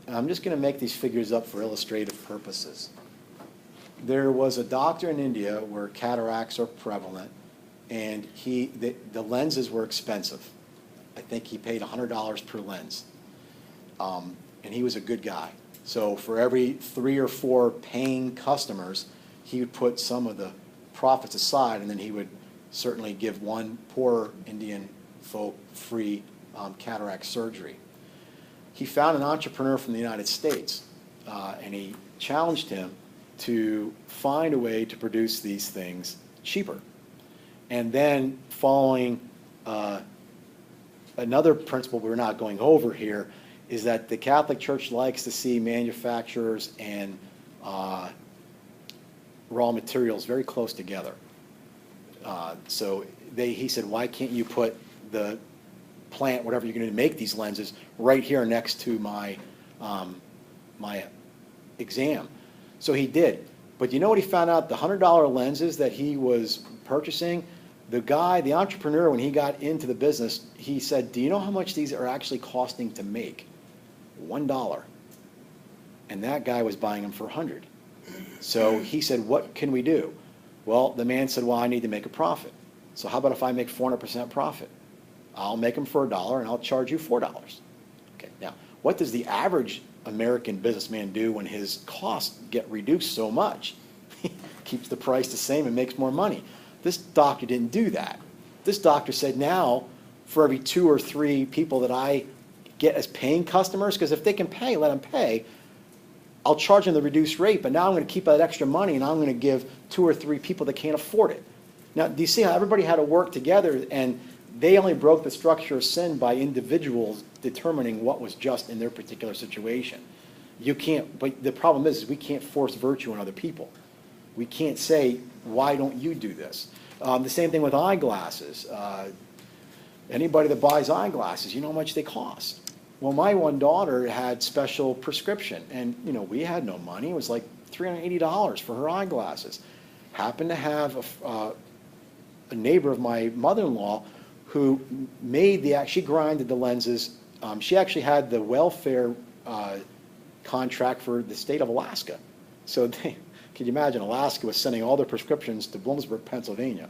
And I'm just going to make these figures up for illustrative purposes. There was a doctor in India where cataracts are prevalent, and the lenses were expensive. I think he paid $100 per lens. And he was a good guy. So for every 3 or 4 paying customers, he would put some of the profits aside, and then he would certainly give one poor Indian folk free cataract surgery. He found an entrepreneur from the United States, and he challenged him to find a way to produce these things cheaper. And then following another principle we're not going over here is that the Catholic Church likes to see manufacturers and raw materials very close together. So he said, why can't you put the plant, whatever you're going to make these lenses, right here next to my exam? So he did. But you know what he found out? The $100 lenses that he was purchasing, the entrepreneur, when he got into the business, he said, do you know how much these are actually costing to make? $1. And that guy was buying them for $100. So he said, what can we do? Well, the man said, well, I need to make a profit. So how about if I make 400% profit? I'll make them for $1 and I'll charge you $4. Okay, now, what does the average American businessman do when his costs get reduced so much? He keeps the price the same and makes more money. This doctor didn't do that. This doctor said, now, for every 2 or 3 people that I get as paying customers, because if they can pay, let them pay, I'll charge them the reduced rate, but now I'm going to keep that extra money and I'm going to give 2 or 3 people that can't afford it. Now, do you see how everybody had to work together, and they only broke the structure of sin by individuals determining what was just in their particular situation. You can't, but the problem is we can't force virtue on other people. We can't say, why don't you do this? The same thing with eyeglasses. Anybody that buys eyeglasses, you know how much they cost. Well, my one daughter had special prescription, and we had no money. It was like $380 for her eyeglasses. Happened to have a neighbor of my mother-in-law who she grinded the lenses. She actually had the welfare contract for the state of Alaska. So can you imagine, Alaska was sending all their prescriptions to Bloomsburg, Pennsylvania,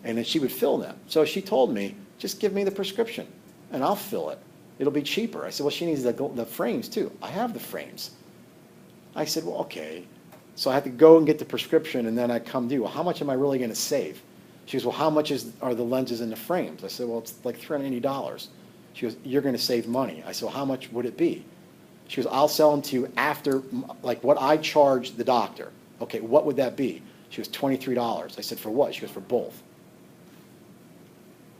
and then she would fill them. So she told me, just give me the prescription and I'll fill it. It'll be cheaper. I said, well, she needs the frames too. I have the frames. I said, well, okay. So I had to go and get the prescription, and then I come to you. Well, how much am I really going to save? She goes, well, how much are the lenses and the frames? I said, well, it's like $380. She goes, you're going to save money. I said, well, how much would it be? She goes, I'll sell them to you after, like what I charge the doctor. Okay, what would that be? She goes, $23. I said, for what? She goes, for both.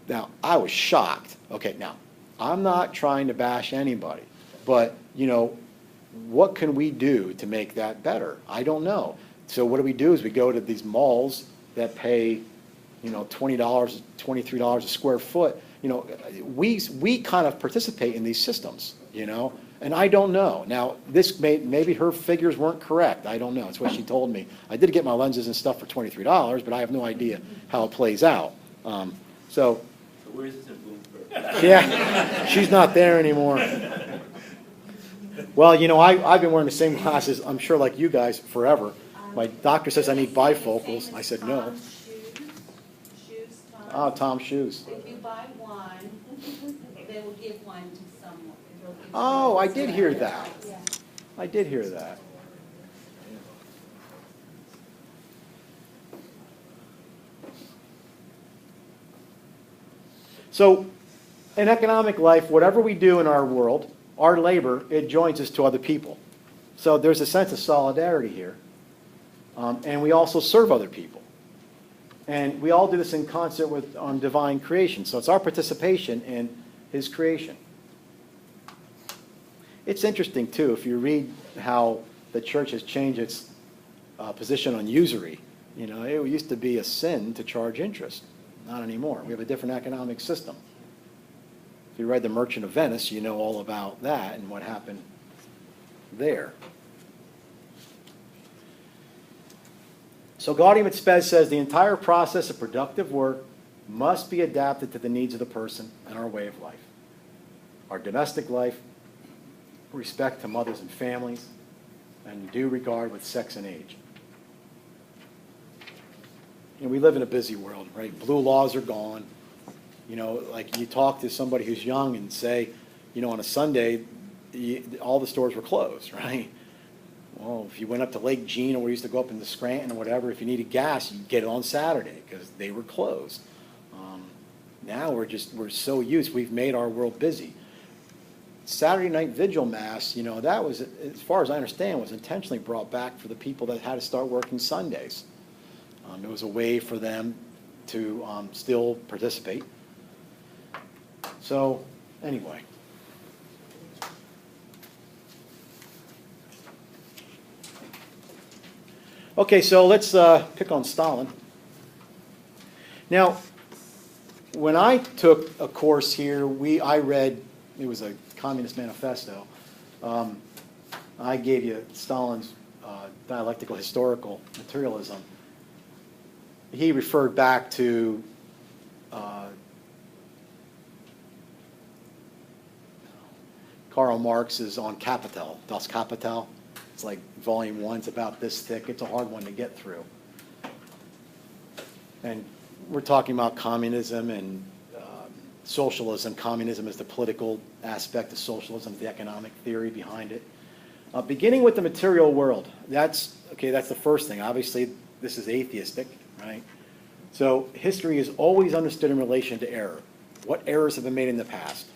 Now, I was shocked. Okay, now, I'm not trying to bash anybody, but, what can we do to make that better? I don't know. So what do we do is we go to these malls that pay, $20, $23 a square foot. We kind of participate in these systems, and I don't know. Now, maybe her figures weren't correct. I don't know. It's what she told me. I did get my lenses and stuff for $23, but I have no idea how it plays out. So where is this in Bloomsburg? yeah, she's not there anymore. Well, I've been wearing the same glasses, I'm sure like you guys, forever. My doctor says I need bifocals. I said no. Shoes, Tom. Oh, Tom's shoes. If you buy one, they will give one to someone. They'll give Oh, someone I did hear else. that. Yeah. I did hear that. So, in economic life, whatever we do in our world, our labor, it joins us to other people. So there's a sense of solidarity here. And we also serve other people. And we all do this in concert with divine creation. So it's our participation in his creation. It's interesting, too, if you read how the church has changed its position on usury. It used to be a sin to charge interest. Not anymore. We have a different economic system. If you read The Merchant of Venice, you know all about that and what happened there. So Gaudium et Spes says the entire process of productive work must be adapted to the needs of the person and our way of life. Our domestic life, respect to mothers and families, and due regard with sex and age. We live in a busy world, right? Blue laws are gone. Like you talk to somebody who's young and say, on a Sunday, all the stores were closed, right? Well, if you went up to Lake Jean, or we used to go up into Scranton or whatever, if you needed gas, you'd get it on Saturday because they were closed. Now we're so used, we've made our world busy. Saturday night vigil mass, that was, as far as I understand, was intentionally brought back for the people that had to start working Sundays. It was a way for them to still participate. So, anyway. Okay, so let's pick on Stalin. Now, when I took a course here, I read, it was a Communist Manifesto. I gave you Stalin's dialectical historical materialism. He referred back to Karl Marx's On Kapital, Das Kapital. It's like volume 1, it's about this thick. It's a hard one to get through. And we're talking about communism and socialism. Communism is the political aspect of socialism, the economic theory behind it. Beginning with the material world, that's the first thing. Obviously, this is atheistic, right? So history is always understood in relation to error. What errors have been made in the past?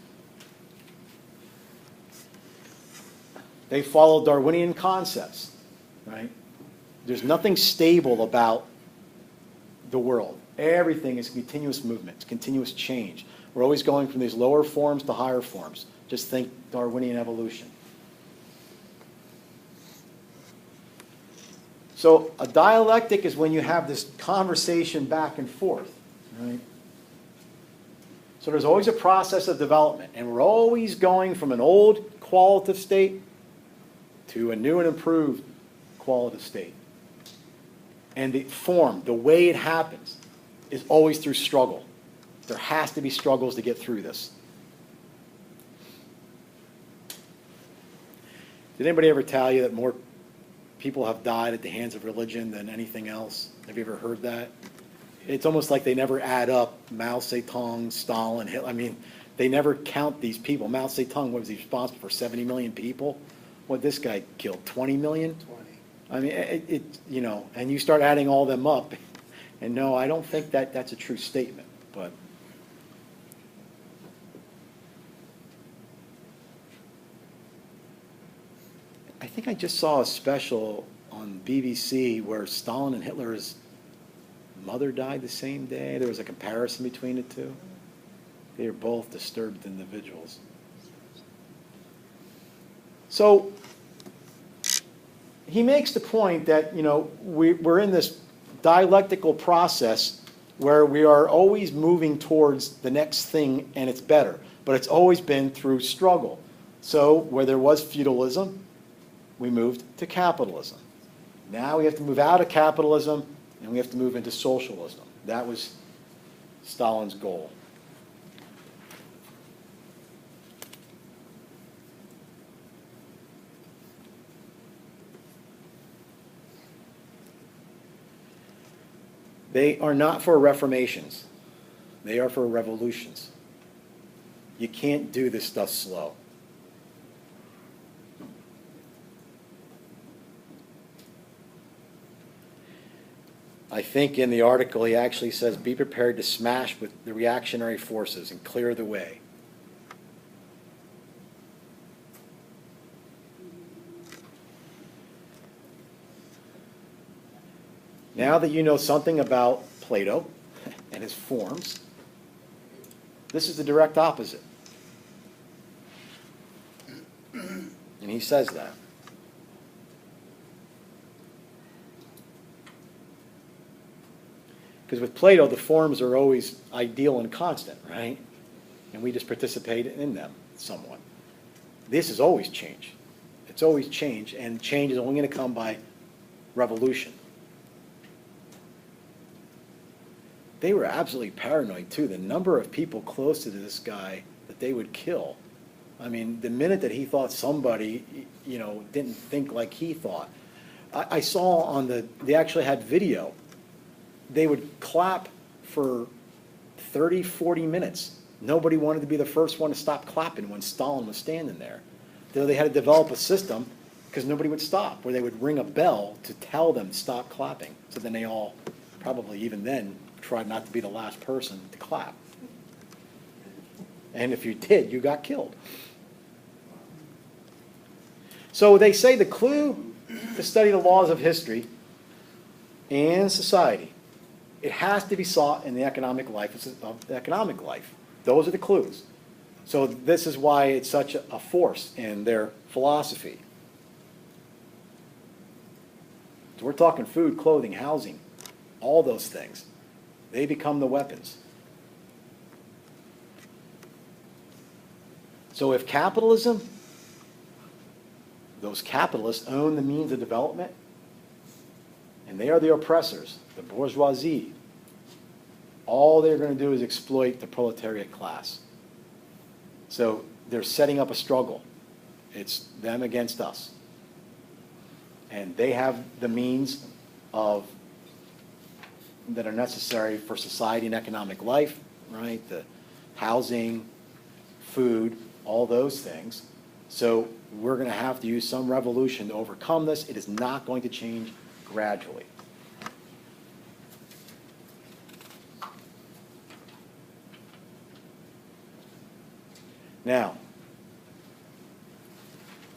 They follow Darwinian concepts, right? There's nothing stable about the world. Everything is continuous movement, it's continuous change. We're always going from these lower forms to higher forms. Just think Darwinian evolution. So a dialectic is when you have this conversation back and forth, right? So there's always a process of development, and we're always going from an old qualitative state to a new and improved qualitative state. And the form, the way it happens, is always through struggle. There has to be struggles to get through this. Did anybody ever tell you that more people have died at the hands of religion than anything else? Have you ever heard that? It's almost like they never add up Mao Zedong, Stalin, Hitler. I mean, they never count these people. Mao Zedong, what was he responsible for, 70 million people? What, this guy killed 20 million? 20. I mean, you know, and you start adding all them up, and no, I don't think that that's a true statement, but. I think I just saw a special on BBC where Stalin and Hitler's mother died the same day. There was a comparison between the two. They are both disturbed individuals. So he makes the point that, you know, we're in this dialectical process where we are always moving towards the next thing and it's better, but it's always been through struggle. So where there was feudalism, we moved to capitalism. Now we have to move out of capitalism and we have to move into socialism. That was Stalin's goal. They are not for reformations. They are for revolutions. You can't do this stuff slow. I think in the article he actually says, be prepared to smash with the reactionary forces and clear the way. Now that you know something about Plato and his forms, this is the direct opposite. And he says that. Because with Plato, the forms are always ideal and constant, right? And we just participate in them somewhat. This is always change. It's always change, and change is only going to come by revolution. They were absolutely paranoid, too. The number of people close to this guy that they would kill. I mean, the minute that he thought somebody, you know, didn't think like he thought. I saw on they actually had video. They would clap for 30, 40 minutes. Nobody wanted to be the first one to stop clapping when Stalin was standing there. So they had to develop a system because nobody would stop, where they would ring a bell to tell them to stop clapping. So then they all, probably even then, tried not to be the last person to clap. And if you did, you got killed. So they say the clue to study the laws of history and society, it has to be sought in the economic life of the economic life. Those are the clues. So this is why it's such a force in their philosophy. So we're talking food, clothing, housing, all those things. They become the weapons. So if capitalism, those capitalists own the means of development, and they are the oppressors, the bourgeoisie, all they're going to do is exploit the proletariat class. So they're setting up a struggle. It's them against us. And they have the means that are necessary for society and economic life, right? housing, food, all those things. So we're going to have to use some revolution to overcome this. It is not going to change gradually. Now,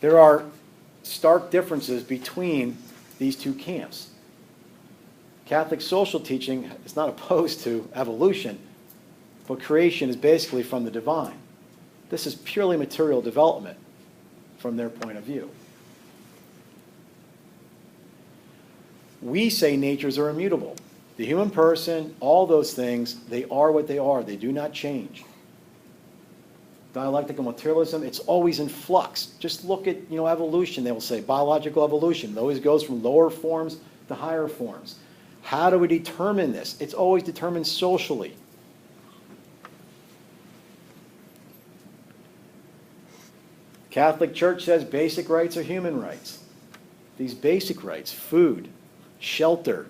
there are stark differences between these two camps. Catholic social teaching is not opposed to evolution, but creation is basically from the divine. This is purely material development from their point of view. We say natures are immutable. The human person, all those things, they are what they are. They do not change. Dialectical materialism, it's always in flux. Just look at, evolution. They will say biological evolution. It always goes from lower forms to higher forms. How do we determine this? It's always determined socially. Catholic Church says basic rights are human rights. These basic rights, food, shelter,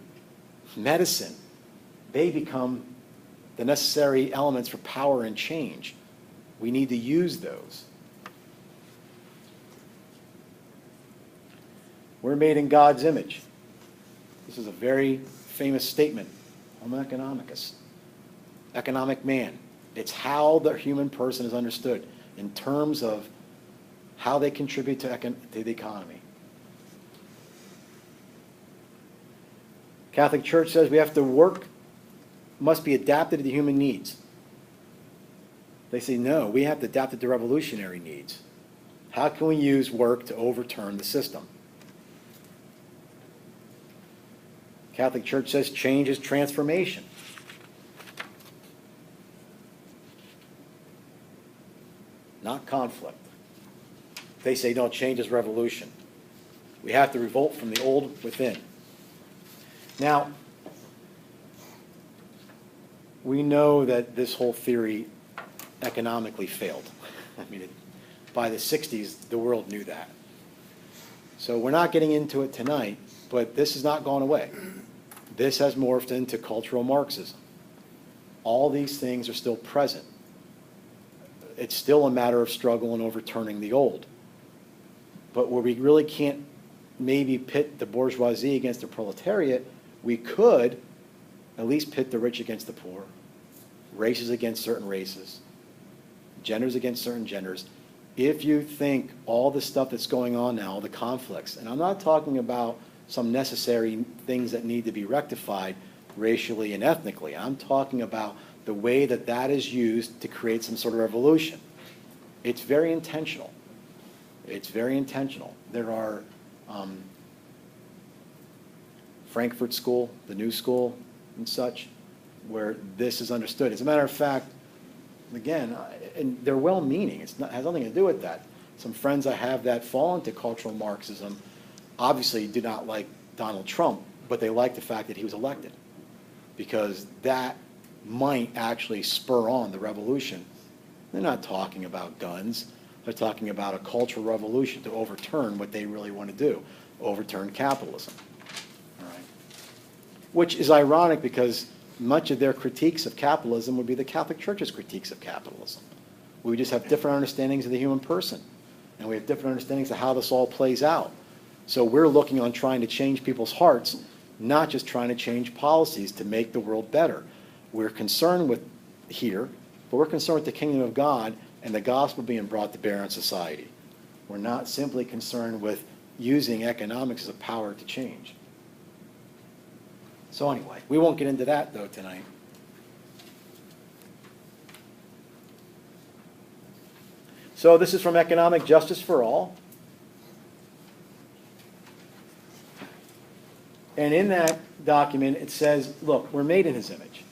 medicine, they become the necessary elements for power and change. We need to use those. We're made in God's image. This is a very famous statement. Homo economicus. Economic man. It's how the human person is understood in terms of how they contribute to the economy. Catholic Church says we have to work, must be adapted to the human needs. They say, no, we have to adapt it to revolutionary needs. How can we use work to overturn the system? Catholic Church says change is transformation. Not conflict. They say, no, change is revolution. We have to revolt from the old within. Now, we know that this whole theory economically failed. I mean, by the 60s, the world knew that. So we're not getting into it tonight, but this has not gone away. This has morphed into cultural Marxism. All these things are still present. It's still a matter of struggle and overturning the old. But where we really can't maybe pit the bourgeoisie against the proletariat, we could at least pit the rich against the poor, races against certain races, genders against certain genders. If you think all the stuff that's going on now, the conflicts, and I'm not talking about some necessary things that need to be rectified racially and ethnically. I'm talking about the way that that is used to create some sort of revolution. It's very intentional. It's very intentional. There are Frankfurt School, the New School, and such, where this is understood. As a matter of fact, again, and they're well-meaning. It has nothing to do with that. Some friends I have that fall into cultural Marxism obviously do not like Donald Trump, but they like the fact that he was elected, because that might actually spur on the revolution. They're not talking about guns. They're talking about a cultural revolution to overturn what they really want to do, overturn capitalism. All right. Which is ironic, because much of their critiques of capitalism would be the Catholic Church's critiques of capitalism. We just have different understandings of the human person, and we have different understandings of how this all plays out. So we're looking on trying to change people's hearts, not just trying to change policies to make the world better. We're concerned with here, but we're concerned with the kingdom of God and the gospel being brought to bear in society. We're not simply concerned with using economics as a power to change. So anyway, we won't get into that though tonight. So this is from Economic Justice for All. And in that document, it says, look, we're made in his image.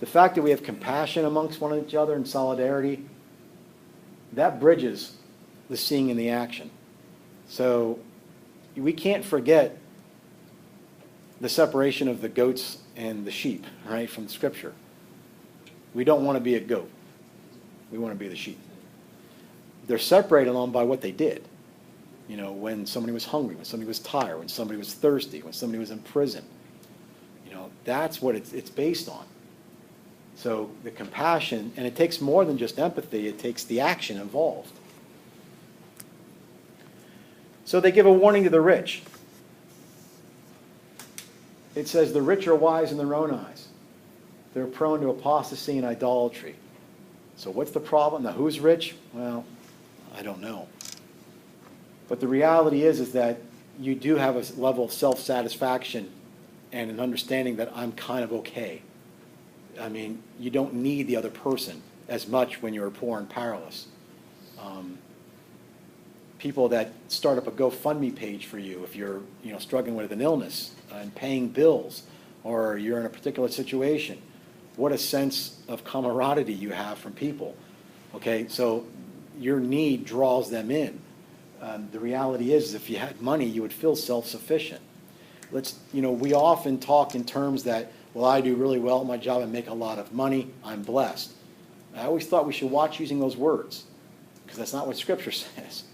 The fact that we have compassion amongst one another and solidarity, that bridges the seeing and the action. So we can't forget the separation of the goats and the sheep, right, from Scripture. We don't want to be a goat. We want to be the sheep. They're separated along by what they did. You know, when somebody was hungry, when somebody was tired, when somebody was thirsty, when somebody was in prison. You know, that's what it's based on. So the compassion, and it takes more than just empathy, it takes the action involved. So they give a warning to the rich. It says, the rich are wise in their own eyes. They're prone to apostasy and idolatry. So what's the problem? Now, who's rich? Well, I don't know. But the reality is that you do have a level of self-satisfaction and an understanding that I'm kind of okay. I mean, you don't need the other person as much when you're poor and powerless. People that start up a GoFundMe page for you if you're struggling with an illness and paying bills, or you're in a particular situation. What a sense of camaraderie you have from people. Okay, so your need draws them in. The reality is, if you had money, you would feel self-sufficient. We often talk in terms that, well, I do really well at my job and make a lot of money, I'm blessed. I always thought we should watch using those words, because that's not what Scripture says.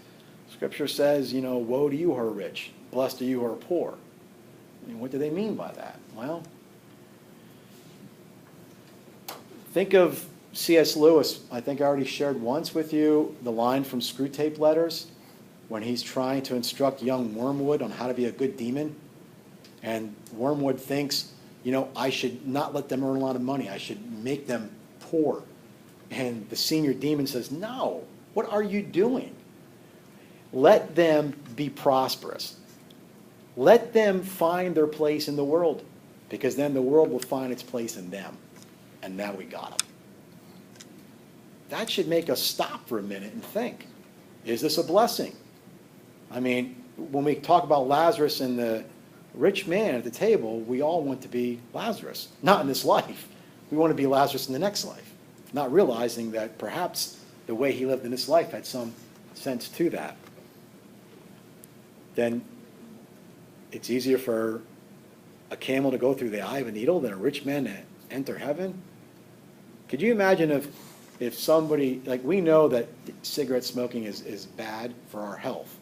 Scripture says, woe to you who are rich, blessed are you who are poor. I mean, what do they mean by that? Well, think of C.S. Lewis. I think I already shared once with you the line from Screwtape Letters when he's trying to instruct young Wormwood on how to be a good demon. And Wormwood thinks, I should not let them earn a lot of money. I should make them poor. And the senior demon says, no, what are you doing? Let them be prosperous. Let them find their place in the world, because then the world will find its place in them. And now we got them. That should make us stop for a minute and think, is this a blessing? I mean, when we talk about Lazarus and the rich man at the table, we all want to be Lazarus. Not in this life. We want to be Lazarus in the next life. Not realizing that perhaps the way he lived in this life had some sense to that. Then it's easier for a camel to go through the eye of a needle than a rich man to enter heaven. Could you imagine if somebody, we know that cigarette smoking is bad for our health.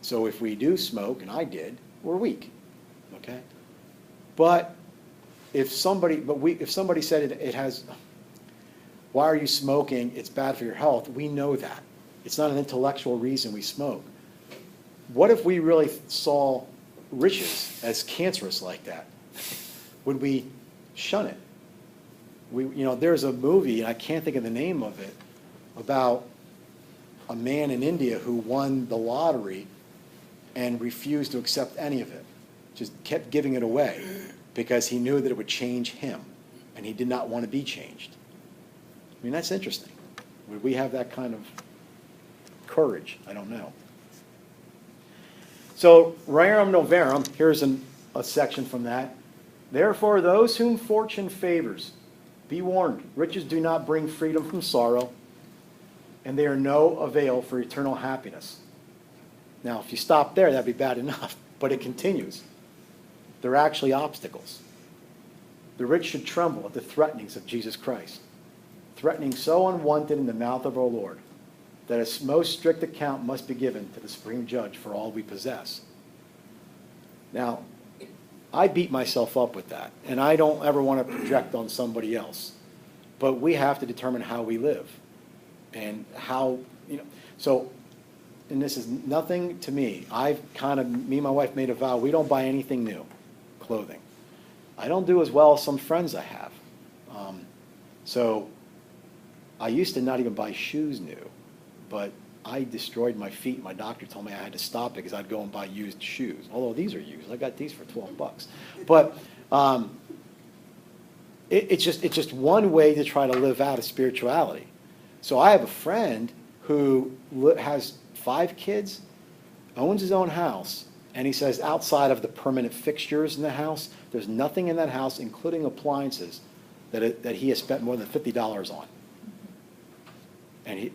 So if we do smoke, and I did, we're weak, okay? But if somebody said it has, why are you smoking? It's bad for your health. We know that. It's not an intellectual reason we smoke. What if we really saw riches as cancerous like that? Would we shun it? There's a movie, and I can't think of the name of it, about a man in India who won the lottery and refused to accept any of it. Just kept giving it away because he knew that it would change him, and he did not want to be changed. I mean, that's interesting. Would we have that kind of courage? I don't know. So, rerum novarum, here's a section from that. Therefore, those whom fortune favors, be warned, riches do not bring freedom from sorrow, and they are no avail for eternal happiness. Now, if you stop there, that'd be bad enough, but it continues. They're actually obstacles. The rich should tremble at the threatenings of Jesus Christ, threatening so unwanted in the mouth of our Lord, that a most strict account must be given to the supreme judge for all we possess. Now, I beat myself up with that, and I don't ever want to project on somebody else. But we have to determine how we live, and how, so, and this is nothing to me. Me and my wife made a vow, we don't buy anything new, clothing. I don't do as well as some friends I have. So I used to not even buy shoes new, but I destroyed my feet. My doctor told me I had to stop it because I'd go and buy used shoes. Although these are used. I got these for $12. But it's just one way to try to live out a spirituality. So I have a friend who has 5 kids, owns his own house, and he says outside of the permanent fixtures in the house, there's nothing in that house, including appliances, that he has spent more than $50 on.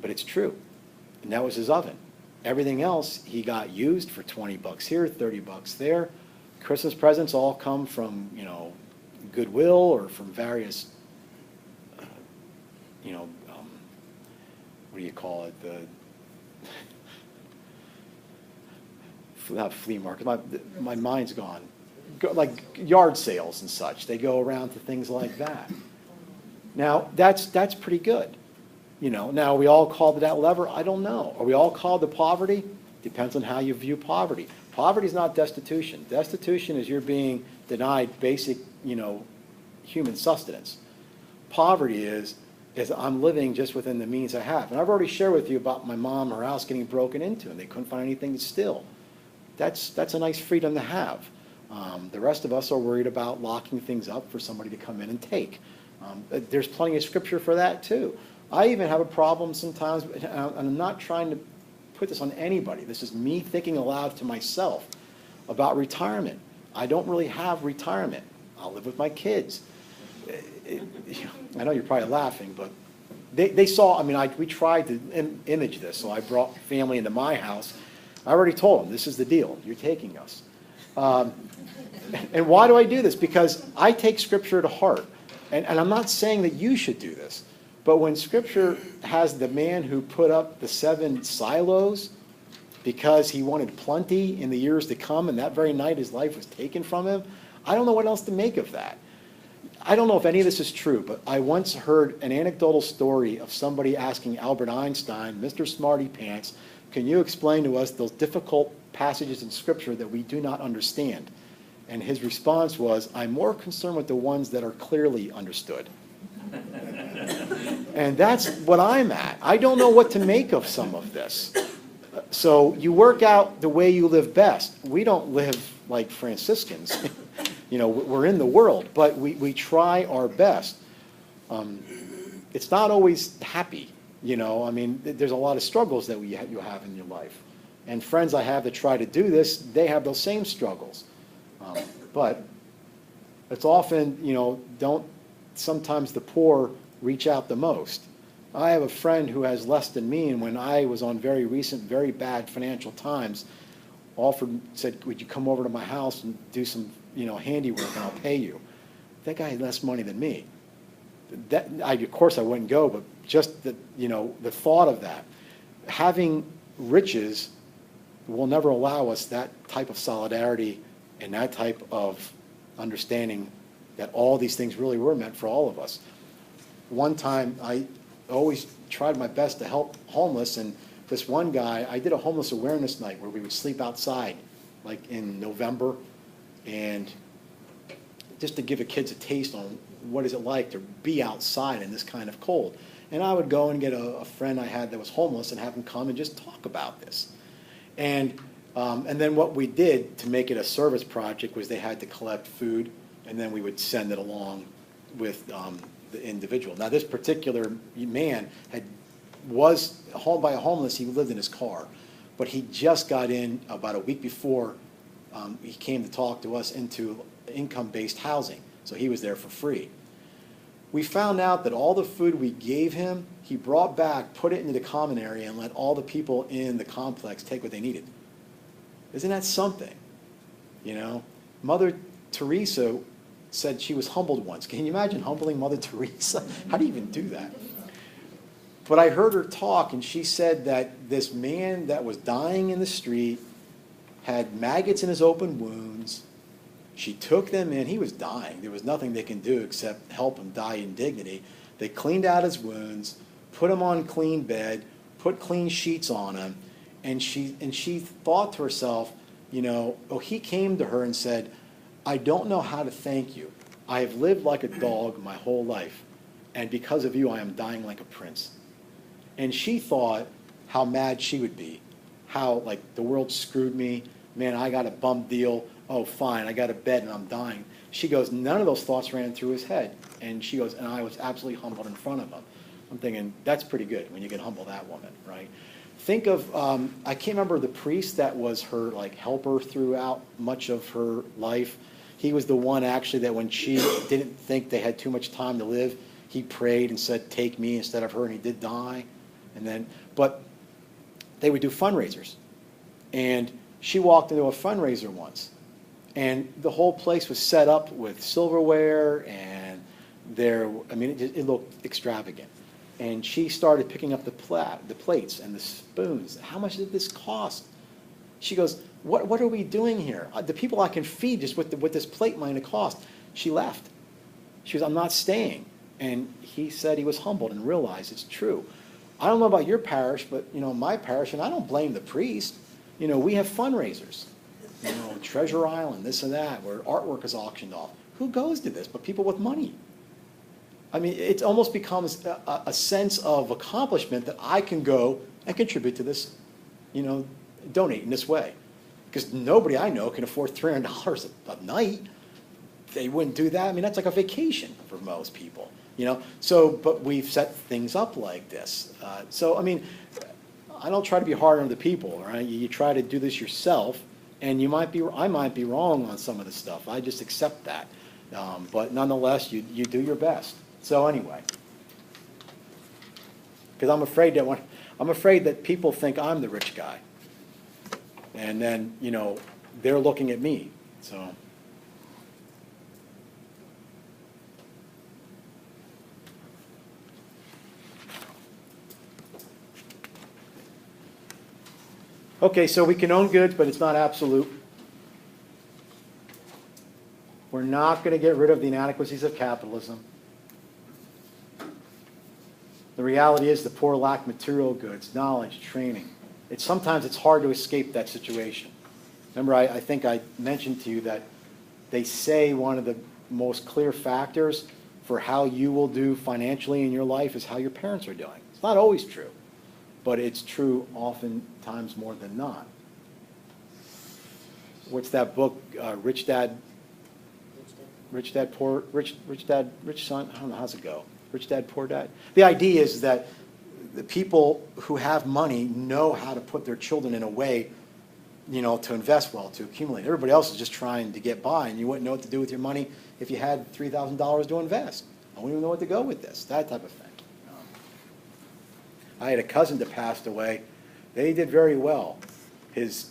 But it's true. And that was his oven. Everything else he got used for $20 here, $30 there. Christmas presents all come from, Goodwill or from various, what do you call it? Not flea market. My mind's gone. Like yard sales and such. They go around to things like that. Now, that's pretty good. Now, are we all called to that lever? I don't know. Are we all called to poverty? Depends on how you view poverty. Poverty is not destitution. Destitution is you're being denied basic, human sustenance. Poverty is I'm living just within the means I have. And I've already shared with you about my mom, her house getting broken into, and they couldn't find anything to steal. That's a nice freedom to have. The rest of us are worried about locking things up for somebody to come in and take. There's plenty of scripture for that too. I even have a problem sometimes, and I'm not trying to put this on anybody. This is me thinking aloud to myself about retirement. I don't really have retirement. I'll live with my kids. I know you're probably laughing, but they saw, we tried to image this, so I brought family into my house. I already told them, this is the deal, you're taking us. And why do I do this? Because I take Scripture to heart. And I'm not saying that you should do this, but when Scripture has the man who put up the 7 silos because he wanted plenty in the years to come, and that very night his life was taken from him, I don't know what else to make of that. I don't know if any of this is true, but I once heard an anecdotal story of somebody asking Albert Einstein, Mr. Smarty Pants, can you explain to us those difficult passages in Scripture that we do not understand? And his response was, I'm more concerned with the ones that are clearly understood. And that's what I'm at. I don't know what to make of some of this. So you work out the way you live best. We don't live like Franciscans. We're in the world, but we try our best. It's not always happy. There's a lot of struggles that you have in your life. And friends I have that try to do this, they have those same struggles. But it's often, sometimes the poor reach out the most. I have a friend who has less than me, and when I was on very recent, very bad financial times, said, would you come over to my house and do some, handiwork and I'll pay you. That guy had less money than me. Of course I wouldn't go, but just the thought of that. Having riches will never allow us that type of solidarity and that type of understanding that all these things really were meant for all of us. One time, I always tried my best to help homeless, and this one guy, I did a homeless awareness night where we would sleep outside, like in November, and just to give the kids a taste on what is it like to be outside in this kind of cold. And I would go and get a friend I had that was homeless and have him come and just talk about this. And then what we did to make it a service project was they had to collect food, and then we would send it along with the individual. Now, this particular man was home by a homeless. He lived in his car, but he just got in about a week before he came to talk to us into income-based housing, so he was there for free. We found out that all the food we gave him, he brought back, put it into the common area, and let all the people in the complex take what they needed. Isn't that something? Mother Teresa said she was humbled once. Can you imagine humbling Mother Teresa? How do you even do that? But I heard her talk, and she said that this man that was dying in the street had maggots in his open wounds. She took them in. He was dying. There was nothing they can do except help him die in dignity. They cleaned out his wounds, put him on a clean bed, put clean sheets on him, and she thought to herself, he came to her and said, I don't know how to thank you. I have lived like a dog my whole life, and because of you, I am dying like a prince. And she thought how mad she would be, how the world screwed me. Man, I got a bum deal. Oh, fine, I got a bed and I'm dying. She goes, none of those thoughts ran through his head. And she goes, and I was absolutely humbled in front of him. I'm thinking, that's pretty good when you can humble that woman, right? Think of, I can't remember the priest that was her helper throughout much of her life. He was the one actually that when she didn't think they had too much time to live, he prayed and said, take me instead of her, and he did die. But they would do fundraisers. And she walked into a fundraiser once, and the whole place was set up with silverware, and it looked extravagant. And she started picking up the plates and the spoons. How much did this cost? She goes, what are we doing here? The people I can feed just with this plate might have cost. She left. She goes, I'm not staying. And he said he was humbled and realized it's true. I don't know about your parish, but, you know, my parish, and I don't blame the priest, you know, we have fundraisers. You know, Treasure Island, this and that, where artwork is auctioned off. Who goes to this but people with money? I mean, it almost becomes a sense of accomplishment that I can go and contribute to this, you know, donate in this way. Because nobody I know can afford $300 a night. They wouldn't do that. I mean, that's like a vacation for most people, you know. So, but we've set things up like this. So, I mean, I don't try to be hard on the people, right? You try to do this yourself, and I might be wrong on some of the stuff. I just accept that. But nonetheless, you do your best. So anyway, because I'm afraid that people think I'm the rich guy, and then, you know, they're looking at me. So. Okay, so we can own goods, but it's not absolute. We're not going to get rid of the inadequacies of capitalism. The reality is the poor lack material goods, knowledge, training. Sometimes it's hard to escape that situation. Remember, I think I mentioned to you that they say one of the most clear factors for how you will do financially in your life is how your parents are doing. It's not always true, but it's true oftentimes more than not. What's that book, Rich Dad, Poor, Rich Dad, Rich Son? I don't know, how's it go? Rich Dad, Poor Dad? The idea is that the people who have money know how to put their children in a way, you know, to invest well, to accumulate. Everybody else is just trying to get by, and you wouldn't know what to do with your money if you had $3,000 to invest. I wouldn't even know what to go with this, that type of thing. I had a cousin that passed away. They did very well. His,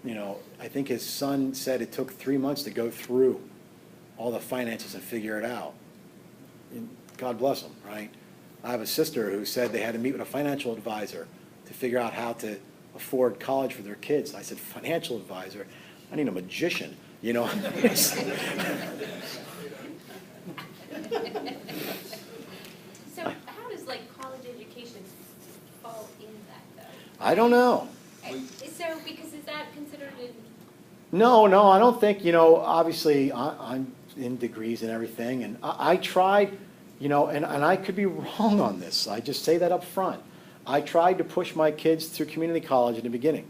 you know, I think his son said it took 3 months to go through all the finances and figure it out. And God bless them, right? I have a sister who said they had to meet with a financial advisor to figure out how to afford college for their kids. I said, financial advisor? I need a magician, you know? So how does like college education fall in that though? I don't know. So because is that considered in? No, I don't think, you know, obviously I'm in degrees and everything, and I tried, you know, and I could be wrong on this. I just say that up front. I tried to push my kids through community college in the beginning.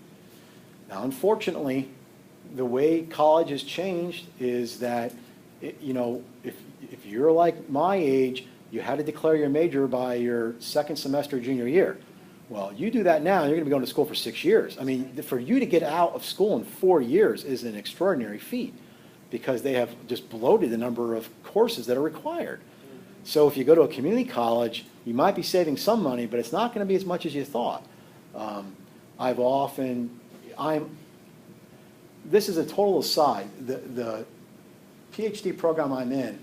Now, unfortunately, the way college has changed is that, you know, if you're like my age, you had to declare your major by your second semester junior year. Well, you do that now, you're going to be going to school for 6 years. I mean, for you to get out of school in 4 years is an extraordinary feat because they have just bloated the number of courses that are required. So if you go to a community college, you might be saving some money, but it's not going to be as much as you thought. This is a total aside. The PhD program I'm in,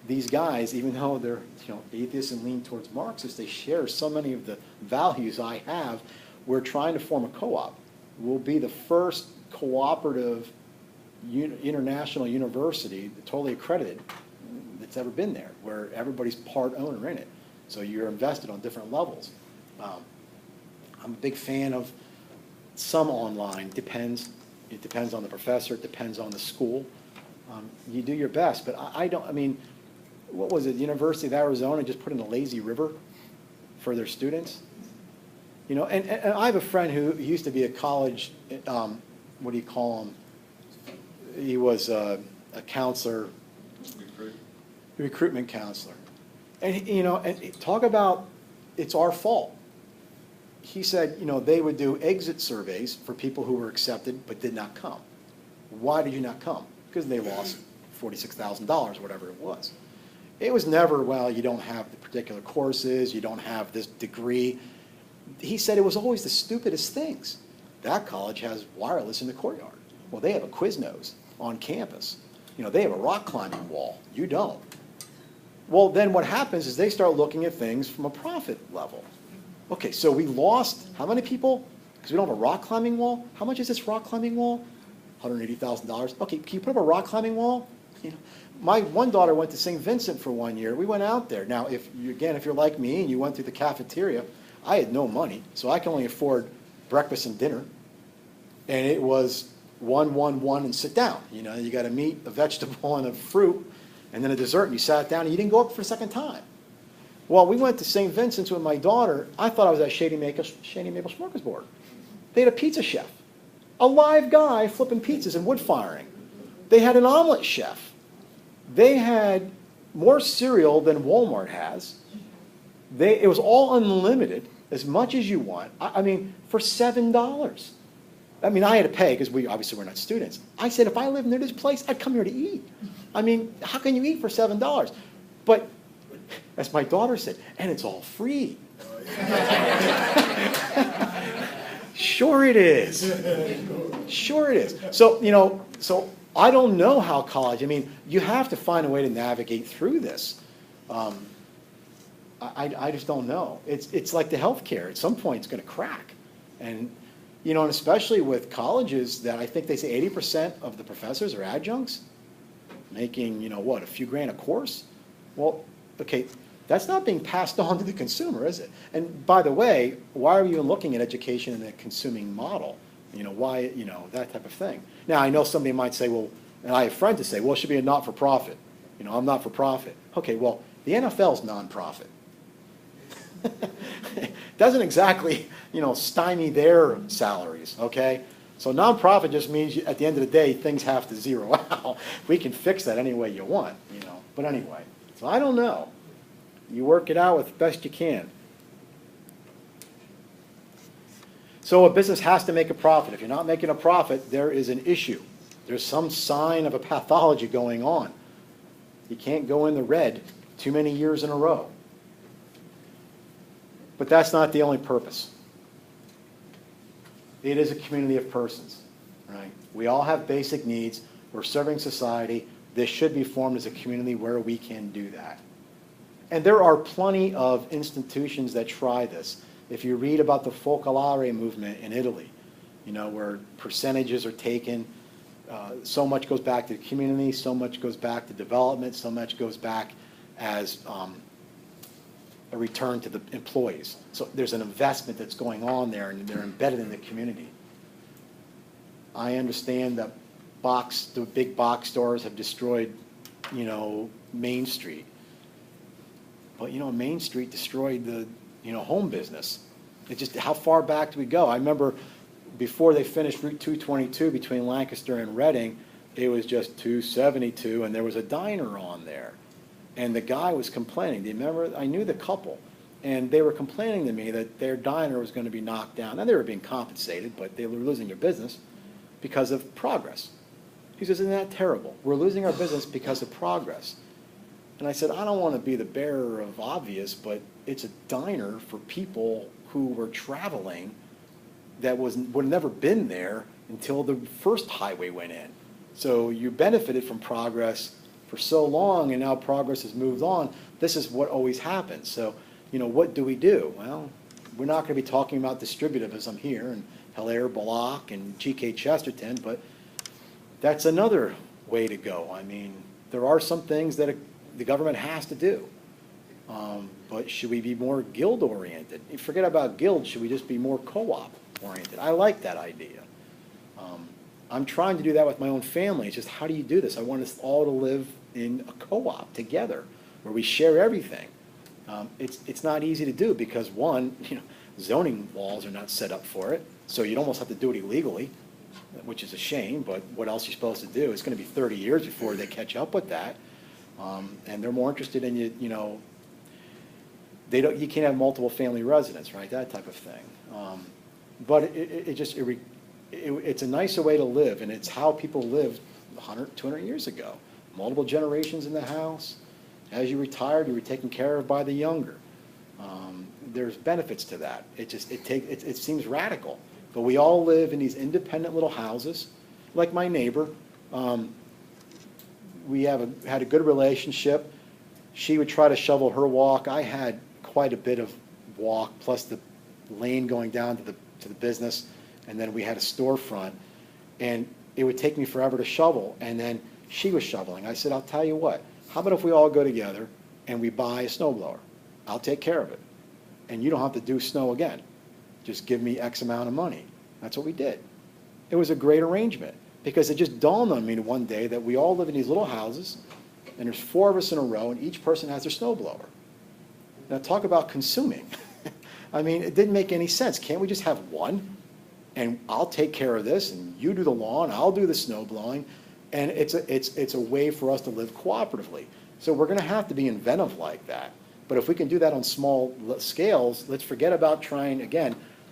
these guys, even though they're, you know, atheists and lean towards Marxists, they share so many of the values I have. We're trying to form a co-op. We'll be the first cooperative international university, totally accredited, that's ever been there, where everybody's part owner in it. So you're invested on different levels. I'm a big fan of some online. Depends. It depends on the professor. It depends on the school. You do your best, but I mean, what was it? The University of Arizona just put in a lazy river for their students. You know, and I have a friend who used to be a college, what do you call him? He was a counselor, recruitment counselor. And, you know, and talk about it's our fault. He said, you know, they would do exit surveys for people who were accepted but did not come. Why did you not come? Because they lost $46,000, whatever it was. It was never, well, you don't have the particular courses, you don't have this degree. He said it was always the stupidest things. That college has wireless in the courtyard. Well, they have a Quiznos on campus. You know, they have a rock climbing wall. You don't. Well, then what happens is they start looking at things from a profit level. Okay, so we lost how many people? Because we don't have a rock climbing wall. How much is this rock climbing wall? $180,000. Okay, can you put up a rock climbing wall? You know, my one daughter went to St. Vincent for 1 year. We went out there. Now, if you're like me and you went through the cafeteria, I had no money, so I can only afford breakfast and dinner. And it was 1, and sit down. You know, you got a meat, a vegetable, and a fruit, and then a dessert, and you sat down, and you didn't go up for a second time. Well, we went to St. Vincent's with my daughter. I thought I was at Shady Maple Smorgasbord. They had a pizza chef, a live guy flipping pizzas and wood firing. They had an omelet chef. They had more cereal than Walmart has. It was all unlimited, as much as you want. I mean, for $7. I mean, I had to pay because obviously we're not students. I said, if I lived near this place, I'd come here to eat. I mean, how can you eat for $7? But as my daughter said, and it's all free. Sure it is. Sure it is. So, so I don't know how college, I mean, you have to find a way to navigate through this. I just don't know. It's like the healthcare. At some point, it's going to crack. And, and especially with colleges that I think they say 80% of the professors are adjuncts, making, a few grand a course. Well, okay, that's not being passed on to the consumer, is it? And by the way, why are we even looking at education in a consuming model? Why, that type of thing. Now, I know somebody might say, well, and I have friends that say, well, it should be a not-for-profit. I'm not-for-profit. Okay, well, the NFL's non-profit. Doesn't exactly, stymie their salaries, okay? So non-profit just means at the end of the day, things have to zero out. We can fix that any way you want, But anyway, so I don't know. You work it out as best you can. So a business has to make a profit. If you're not making a profit, there is an issue. There's some sign of a pathology going on. You can't go in the red too many years in a row. But that's not the only purpose. It is a community of persons, right? We all have basic needs. We're serving society. This should be formed as a community where we can do that. And there are plenty of institutions that try this. If you read about the Focolare movement in Italy, where percentages are taken, so much goes back to the community, so much goes back to development, so much goes back as a return to the employees. So there's an investment that's going on there, and they're embedded in the community. I understand that the big box stores have destroyed, Main Street. But, Main Street destroyed the, home business. It's just, how far back do we go? I remember before they finished Route 222 between Lancaster and Reading, it was just 272, and there was a diner on there. And the guy was complaining. Do you remember? I knew the couple, and they were complaining to me that their diner was going to be knocked down. Now, they were being compensated, but they were losing their business because of progress. He says, isn't that terrible? We're losing our business because of progress. And I said, I don't want to be the bearer of obvious, but it's a diner for people who were traveling that would have never been there until the first highway went in. So you benefited from progress for so long, and now progress has moved on. This is what always happens. So, what do we do? Well, we're not going to be talking about distributivism here, and Hilaire Belloc and G.K. Chesterton, but that's another way to go. I mean, there are some things that the government has to do. But should we be more guild-oriented? Forget about guild. Should we just be more co-op oriented? I like that idea. I'm trying to do that with my own family. It's just, how do you do this? I want us all to live in a co-op together where we share everything. It's not easy to do because, one, zoning laws are not set up for it. So you'd almost have to do it illegally, which is a shame, but what else are you supposed to do? It's going to be 30 years before they catch up with that. And they're more interested in you can't have multiple family residents, right? That type of thing. But it's a nicer way to live, and it's how people lived 100, 200 years ago. Multiple generations in the house. As you retired, you were taken care of by the younger. There's benefits to that. It seems radical, but we all live in these independent little houses. Like my neighbor, we had a good relationship. She would try to shovel her walk. I had quite a bit of walk, plus the lane going down to the business, and then we had a storefront, and it would take me forever to shovel. And then She was shoveling. I said, I'll tell you what, how about if we all go together and we buy a snowblower? I'll take care of it. And you don't have to do snow again. Just give me X amount of money. That's what we did. It was a great arrangement because it just dawned on me one day that we all live in these little houses and there's 4 of us in a row and each person has their snowblower. Now talk about consuming. I mean, it didn't make any sense. Can't we just have one? And I'll take care of this and you do the lawn, I'll do the snow blowing. And it's a way for us to live cooperatively. So we're gonna have to be inventive like that. But if we can do that on small scales, let's forget about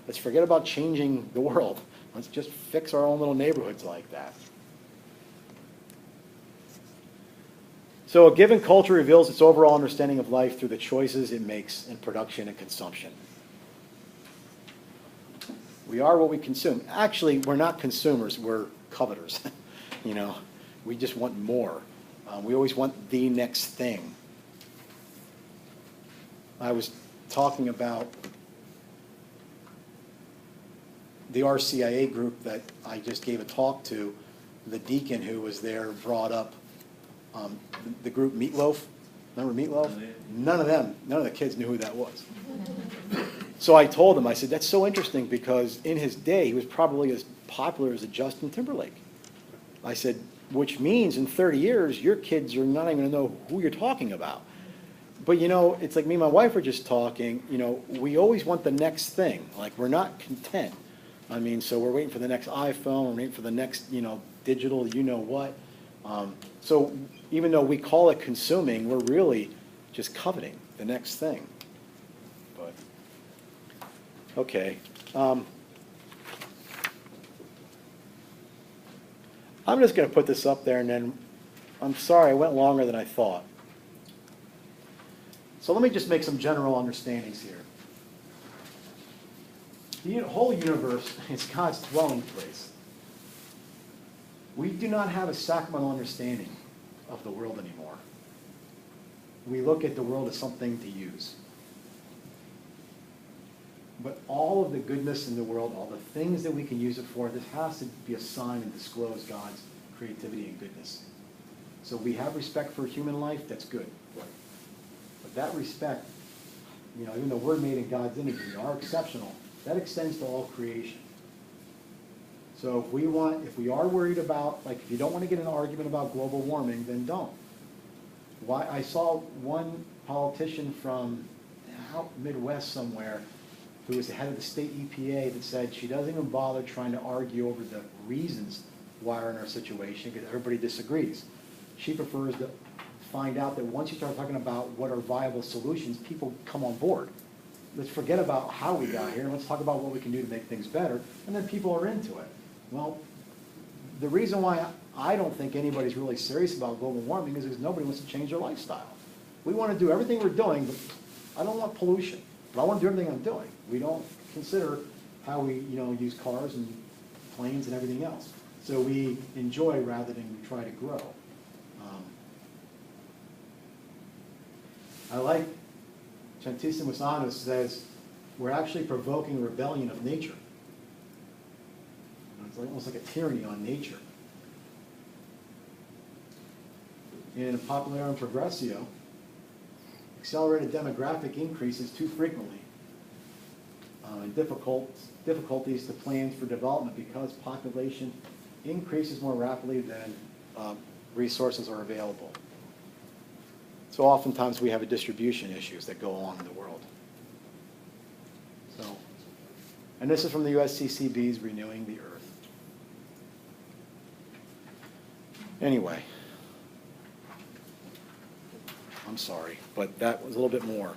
let's forget about changing the world. Let's just fix our own little neighborhoods like that. So a given culture reveals its overall understanding of life through the choices it makes in production and consumption. We are what we consume. Actually, we're not consumers, we're coveters. You know, we just want more. We always want the next thing. I was talking about the RCIA group that I just gave a talk to. The deacon who was there brought up the group Meatloaf. Remember Meatloaf? Oh, yeah. None of the kids knew who that was. So I told him, I said, that's so interesting because in his day, he was probably as popular as a Justin Timberlake. I said, which means in 30 years, your kids are not even going to know who you're talking about. But you know, it's like me and my wife were just talking, you know, we always want the next thing. Like we're not content. I mean, so we're waiting for the next iPhone, we're waiting for the next, you know, digital, you know what. So even though we call it consuming, we're really just coveting the next thing. But, okay. I'm just going to put this up there and then, I'm sorry, I went longer than I thought. So let me just make some general understandings here. The whole universe is God's dwelling place. We do not have a sacramental understanding of the world anymore. We look at the world as something to use. But all of the goodness in the world, all the things that we can use it for, this has to be a sign and disclose God's creativity and goodness. So we have respect for human life, that's good. But that respect, you know, even though we're made in God's image, we are exceptional, that extends to all creation. So if we are worried about, like if you don't want to get in an argument about global warming, then don't. Why? I saw one politician from out Midwest somewhere who was the head of the state EPA that said she doesn't even bother trying to argue over the reasons why we're in our situation because everybody disagrees. She prefers to find out that once you start talking about what are viable solutions, people come on board. Let's forget about how we got here and let's talk about what we can do to make things better, and then people are into it. Well, the reason why I don't think anybody's really serious about global warming is because nobody wants to change their lifestyle. We want to do everything we're doing, but I don't want pollution. But I want to do everything I'm doing. We don't consider how we, you know, use cars and planes and everything else. So we enjoy rather than try to grow. I like Chantissa Musano says we're actually provoking a rebellion of nature. It's almost like a tyranny on nature. In Popularum Progressio, accelerated demographic increases too frequently and difficulties to plans for development because population increases more rapidly than resources are available. So oftentimes we have distribution issues that go on in the world. So, and this is from the USCCB's Renewing the Earth. Anyway, I'm sorry, but that was a little bit more.